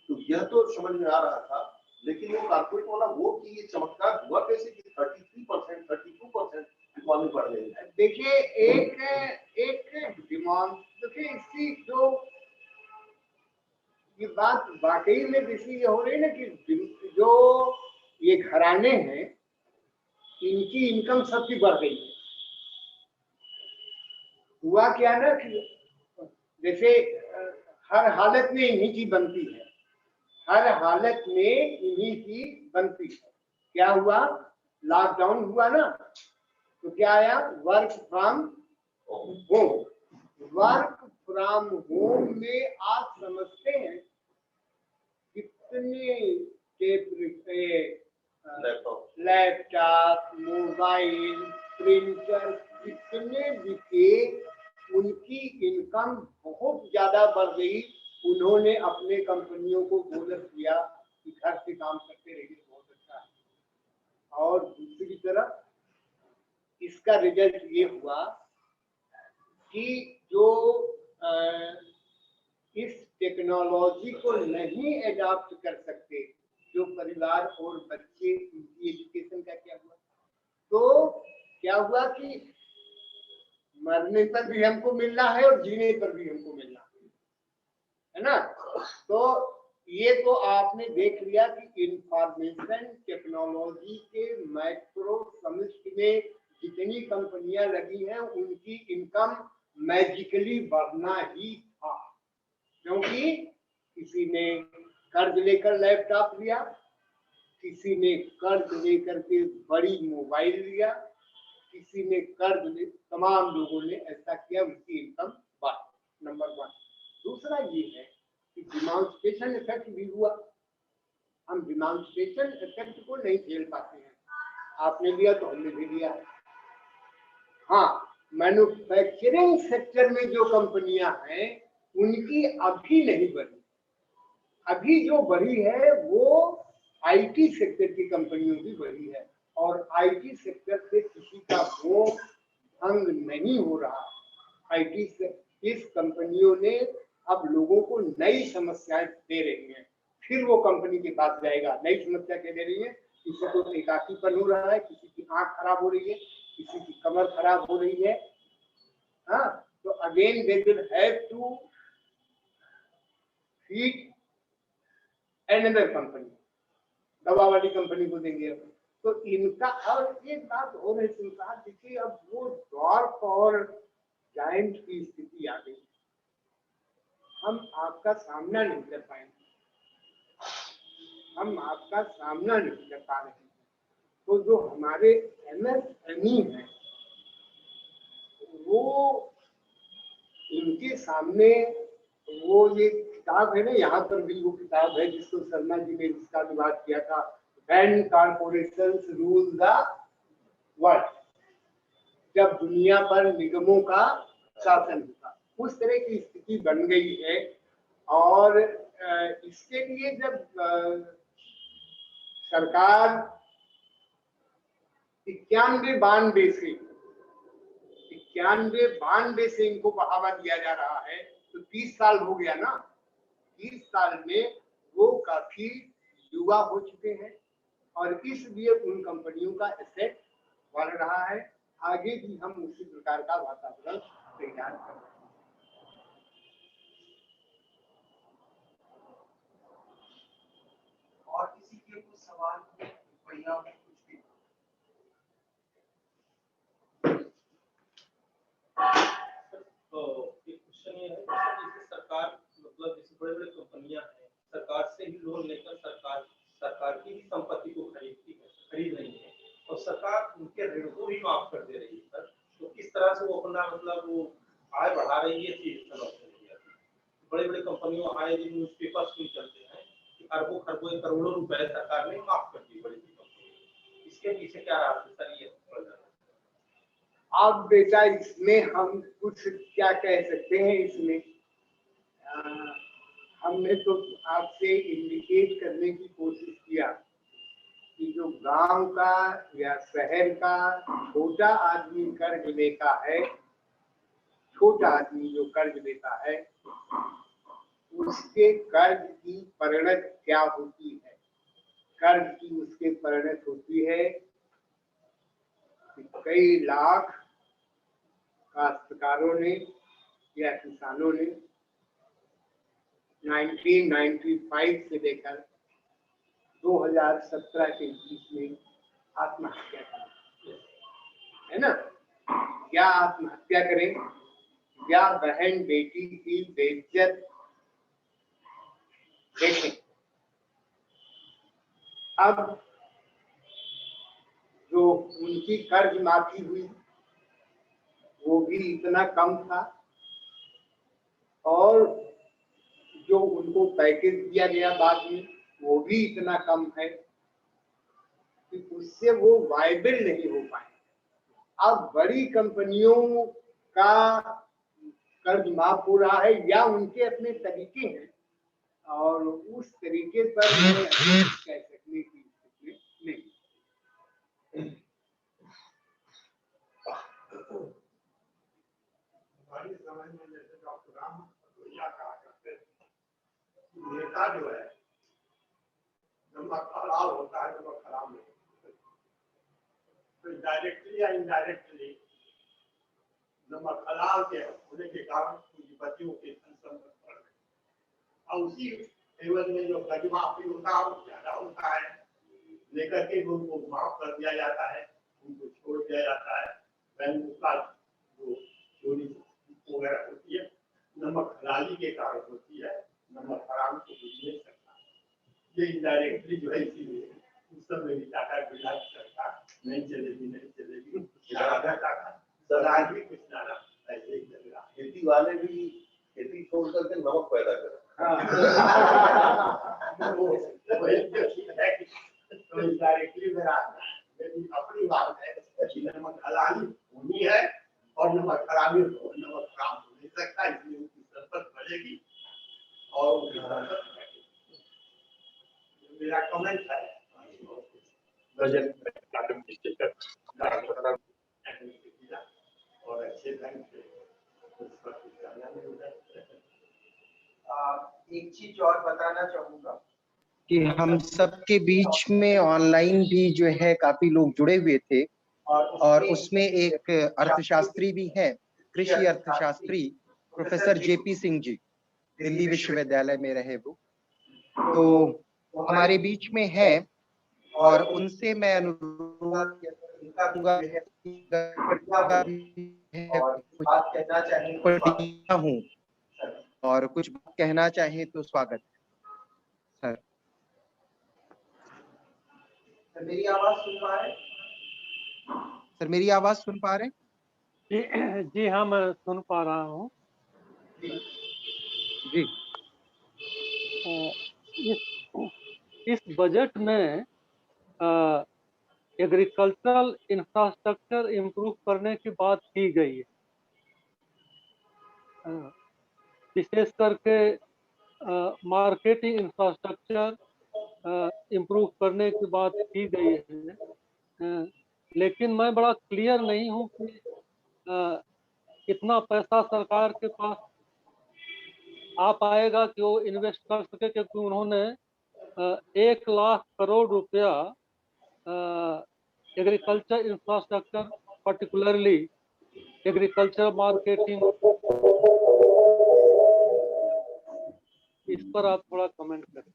तो यह तो समझ में आ रहा था। लेकिन वो कारपोरेट वाला वो कि ये चमत्कार हुआ कैसे कि 33%, 32% इकॉनमी बढ़ रही है। देखिए एक डिमांड, देखिए इसकी जो ये बात वाकई में इसलिए हो रही है ना कि जो ये घराने हैं इनकी इनकम सबकी बढ़ गई है। हुआ क्या ना कि जैसे हर हालत में इन्हीं की बनती है, हर हालत में इन्हीं की बनती है। क्या हुआ, लॉकडाउन हुआ ना, तो क्या आया, work from home. Work from home में आप समझते हैं कितने लैपटॉप, मोबाइल, प्रिंटर कितने बिके, उनकी इनकम बहुत ज्यादा बढ़ गई। उन्होंने अपने कंपनियों को बोनस दिया कि घर से काम करते रहिए, बहुत अच्छा है। और दूसरी तरफ इसका रिजल्ट ये हुआ कि जो इस टेक्नोलॉजी को नहीं एडॉप्ट कर सकते, जो परिवार और बच्चे, उनकी एजुकेशन का क्या हुआ, तो क्या हुआ कि मरने पर भी हमको मिलना है और जीने पर भी हमको मिलना है ना। तो ये तो आपने देख लिया कि इंफॉर्मेशन टेक्नोलॉजी के माइक्रो समिट में जितनी कंपनियां लगी हैं उनकी इनकम मैजिकली बढ़ना ही था, क्योंकि किसी ने कर्ज लेकर लैपटॉप लिया, किसी ने कर्ज लेकर के बड़ी मोबाइल लिया, किसी ने कर्ज ले, तमाम लोगों ने ऐसा किया, उनकी इनकम बढ़ी। नंबर 1। दूसरा ये है कि डिमॉन्स्ट्रेशन इफेक्ट भी हुआ। हम डिमॉन्स्ट्रेशन इफेक्ट को नहीं झेल पाते हैं, आपने लिया तो हमने भी लिया। हाँ, मैन्युफैक्चरिंग सेक्टर में जो कंपनियां हैं उनकी अभी नहीं बढ़ी। अभी जो बढ़ी है वो आईटी सेक्टर की कंपनियों की बढ़ी है, और आईटी सेक्टर से किसी का मोह भंग नहीं हो रहा। आईटी से इस कंपनियों ने अब लोगों को नई समस्याएं दे रही हैं। फिर वो कंपनी के पास जाएगा। नई समस्या क्या दे रही है, किसी को एकाकीपन हो रहा है, किसी की आंख खराब हो रही है, किसी की कमर खराब हो रही है, हाँ, तो again they will have to feed another company, दवा वाली कंपनी को देंगे। तो इनका, और एक बात और है संसार, देखिए अब वो डॉर्फ और जायंट की स्थिति आ गई, हम आपका सामना नहीं कर पाएंगे, हम आपका सामना नहीं कर पा रहे हैं। तो जो हमारे MSME हैं वो, इनके सामने वो ये किताब है ना, यहाँ पर भी वो किताब है जिसको शर्मा जी ने इसका अनुवाद किया था, when corporations rule the world, जब दुनिया पर निगमों का शासन होता, उस तरह की स्थिति बन गई है। और इसके लिए जब सरकार 91-92 से इनको बढ़ावा दिया जा रहा है, तो 30 साल हो गया ना, 30 साल में वो काफी युवा हो चुके हैं और इसलिए उन कंपनियों का एसेट बढ़ रहा है। आगे भी हम उसी प्रकार का वातावरण तैयार कर रहे हैं। और किसी के कुछ सवाल बढ़िया कुछ भी तो एक क्वेश्चन ये है जैसे सरकार, मतलब जैसे बड़े बड़े कंपनियां हैं, सरकार से ही लोन लेकर सरकार की ही संपत्ति को खरीद रही है और सरकार उनके ऋण को भी माफ कर दे रही है सर, तो किस तरह से वो अपना मतलब वो आय बढ़ा रही है, चीज समझ नहीं आती। बड़े बड़े कंपनियों आए दिन न्यूज़पेपर्स भी चलते हैं कि अरबों खरबों करोड़ों रुपए सरकार ने माफ कर दी बड़ी कंपनी, इसके पीछे क्या राज है सर? ये अब बेटा इसमें हम कुछ क्या कह सकते हैं, इसमें हमने तो आपसे इंडिकेट करने की कोशिश किया कि जो गांव का या शहर का छोटा आदमी कर्ज लेता है, छोटा आदमी जो कर्ज लेता है, उसके कर्ज की परिणत क्या होती है। कर्ज की उसके परिणत होती है कि कई लाख काश्तकारों ने या किसानों ने 1995 से लेकर 2017 के बीच में आत्महत्या की, है ना। क्या आत्महत्या करें, या बहन बेटी की बेइज्जत देखें। अब जो उनकी कर्ज माफी हुई वो भी इतना कम था, और जो उनको पैकेज दिया गया बाद में वो भी इतना कम है कि उससे वो वायबल नहीं हो पाए। अब बड़ी कंपनियों का कर्ज माफ हो रहा है या उनके अपने तरीके हैं, और उस तरीके पर मैं कह सकने की स्थिति नहीं। हमारे समय में जैसे डॉक्टर राम भैया कहा करते थे, नेता जो है नमक खराब होता है, नमक खराब नहीं होता, तो डायरेक्टली या इनडायरेक्टली नमक खराब के होने के कारण पूंजीपतियों के संकट पड़ गए, और उसी एवज में जो कर्ज माफी होता है वो ज्यादा होता है, लेकर के उनको माफ कर दिया जाता है, उनको छोड़ दिया जाता है। बैंक का जो चोरी वगैरह होती है नमक हलाली के कारण होती है, नमक हराम को बुझ नहीं सकता। ये इनडायरेक्टली जो है, इसीलिए उस समय भी टाटा बिरला की सरकार नहीं चलेगी सरकार भी कुछ ज्यादा ऐसे ही चल रहा। खेती वाले भी खेती छोड़ करके नमक पैदा करें। तो इनडायरेक्टली मेरा अपनी बात है कि नमक हलाली होनी है और नमक खराबी नमक खराब हो नहीं सकता, इसलिए उनकी संपत्ति बढ़ेगी और मेरा कमेंट है बजट और अच्छे ढंग से एक चीज और बताना चाहूंगा कि हम सबके बीच में ऑनलाइन भी जो है काफी लोग जुड़े हुए थे और उसमें एक अर्थशास्त्री भी है, कृषि अर्थशास्त्री प्रोफेसर जेपी सिंह जी, दिल्ली विश्वविद्यालय में रहे वो, तो हमारे बीच में है और उनसे मैं अनुरोध करूंगा हूँ और कुछ कहना चाहे तो स्वागत है। सर मेरी आवाज सुन पा रहे हैं? सर मेरी आवाज सुन पा रहे हैं? जी हाँ, मैं सुन पा रहा हूँ जी। इस बजट में एग्रीकल्चरल इंफ्रास्ट्रक्चर इम्प्रूव करने की बात की गई है, विशेष करके मार्केटिंग इंफ्रास्ट्रक्चर इम्प्रूव करने की बात की गई है, लेकिन मैं बड़ा क्लियर नहीं हूँ कि कितना पैसा सरकार के पास आ पाएगा कि वो इन्वेस्ट कर सके, क्योंकि उन्होंने 1 लाख करोड़ रुपया agriculture infrastructure, particularly agriculture marketing, इस पर आप थोड़ा कमेंट करें।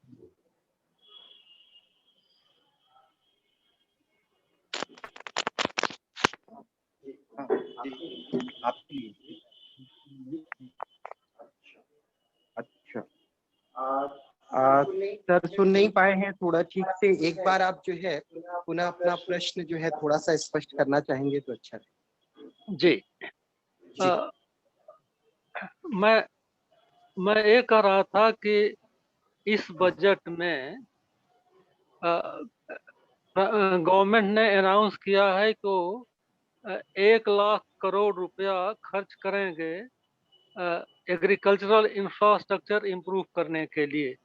अच्छा, सर सुन नहीं पाए हैं थोड़ा ठीक से, एक बार आप जो है पुनः अपना प्रश्न जो है थोड़ा सा स्पष्ट करना चाहेंगे तो अच्छा है। जी, मैं ये कह रहा था कि इस बजट में गवर्नमेंट ने अनाउंस किया है कि 1 लाख करोड़ रुपया खर्च करेंगे एग्रीकल्चरल इंफ्रास्ट्रक्चर इम्प्रूव करने के लिए,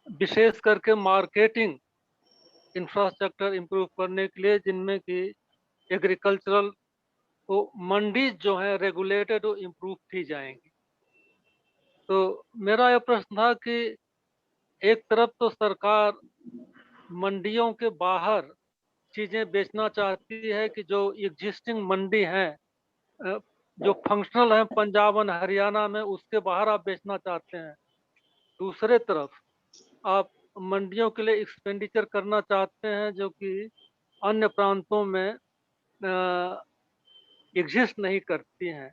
विशेष करके मार्केटिंग इंफ्रास्ट्रक्चर इम्प्रूव करने के लिए, जिनमें कि एग्रीकल्चरल वो मंडी जो है रेगुलेटेड वो इम्प्रूव की जाएंगी। तो मेरा यह प्रश्न था कि एक तरफ तो सरकार मंडियों के बाहर चीजें बेचना चाहती है कि जो एग्जिस्टिंग मंडी है, जो फंक्शनल है पंजाब और हरियाणा में, उसके बाहर आप बेचना चाहते हैं। दूसरे तरफ आप मंडियों के लिए एक्सपेंडिचर करना चाहते हैं जो कि अन्य प्रांतों में एग्जिस्ट नहीं करती हैं।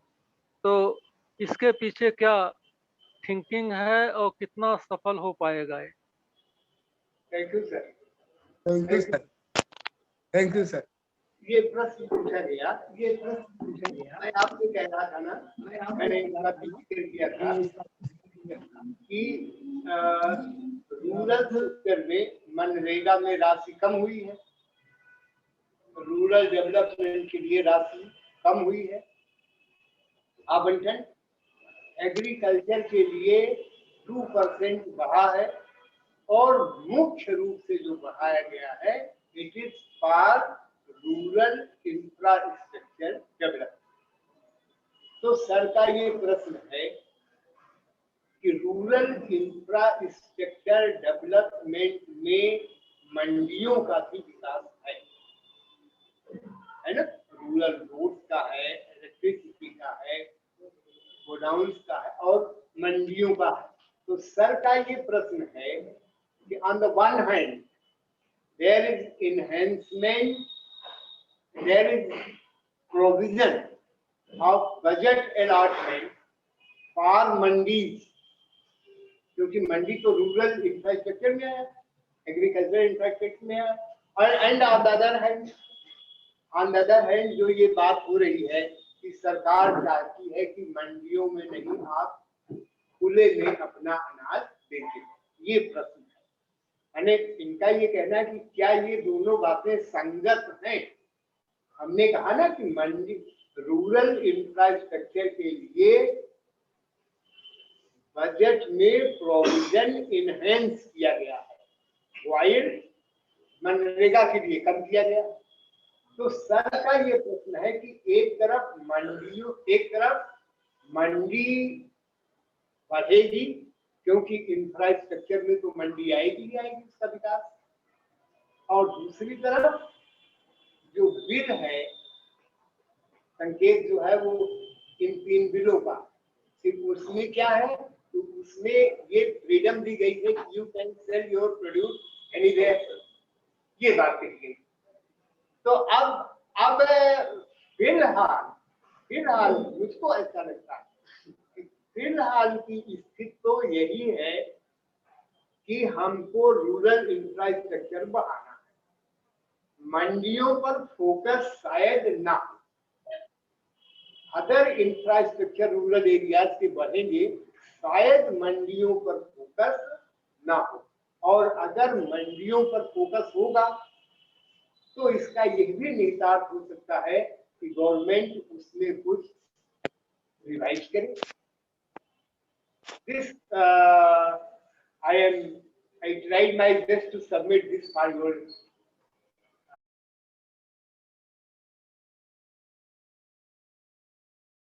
तो इसके पीछे क्या थिंकिंग है और कितना सफल हो पाएगा ये? Thank you sir. Thank you sir. Thank you sir. ये प्रश्न पूछा गया, मैं आपसे कह रहा था ना, मैंने एक बात जिक्र किया था कि रूरल सेक्टर में मनरेगा में राशि कम हुई है, रूरल डेवलपमेंट के लिए राशि कम हुई है, आवंटन एग्रीकल्चर के लिए 2% बढ़ा है और मुख्य रूप से जो बढ़ाया गया है it is for rural infrastructure development. तो सर का ये प्रश्न है कि रूरल इंफ्रास्ट्रक्चर डेवलपमेंट में मंडियों का भी विकास है ना, रूरल रोड का है, इलेक्ट्रिसिटी का है, गोडाउन्स का है और मंडियों का है। तो सर का ये प्रश्न है कि on the one hand there is enhancement, there is provision of budget allotment for mandis, क्योंकि मंडी तो रूरल इंफ्रास्ट्रक्चर में है, एग्रीकल्चर इंफ्रास्ट्रक्चर में है, और and on the other hand जो ये बात हो रही है कि सरकार चाहती है कि मंडियों में नहीं, आप खुले में अपना अनाज बेचें। ये प्रश्न है, यानी इनका ये कहना है कि क्या ये दोनों बातें संगत हैं। हमने कहा ना कि मंडी रूरल इंफ्रास्ट्रक्चर के लिए बजट में प्रोविजन इनहेंस किया गया है, वाइल मनरेगा के लिए कम किया गया। तो सर का ये प्रश्न है कि एक तरफ मंडी बढ़ेगी क्योंकि इंफ्रास्ट्रक्चर में तो मंडी आएगी ही आएगी उसका विकास। और दूसरी तरफ जो बिल है, संकेत जो है वो इन 3 बिलों का, सिर्फ उसमें क्या है, तो उसमें ये फ्रीडम दी गई है कि you can sell your produce anywhere, ये बात कही गई। तो अब फिलहाल मुझको ऐसा लगता है कि फिलहाल की स्थिति तो यही है कि हमको रूरल इंफ्रास्ट्रक्चर बढ़ाना है, मंडियों पर फोकस शायद ना हो। अदर इंफ्रास्ट्रक्चर रूरल एरियाज के बढ़ेंगे, शायद मंडियों पर फोकस ना हो। और अगर मंडियों पर फोकस होगा तो इसका यह भी निहितार्थ हो सकता है कि गवर्नमेंट उसमें कुछ रिवाइज करे। This I tried my best to submit this for your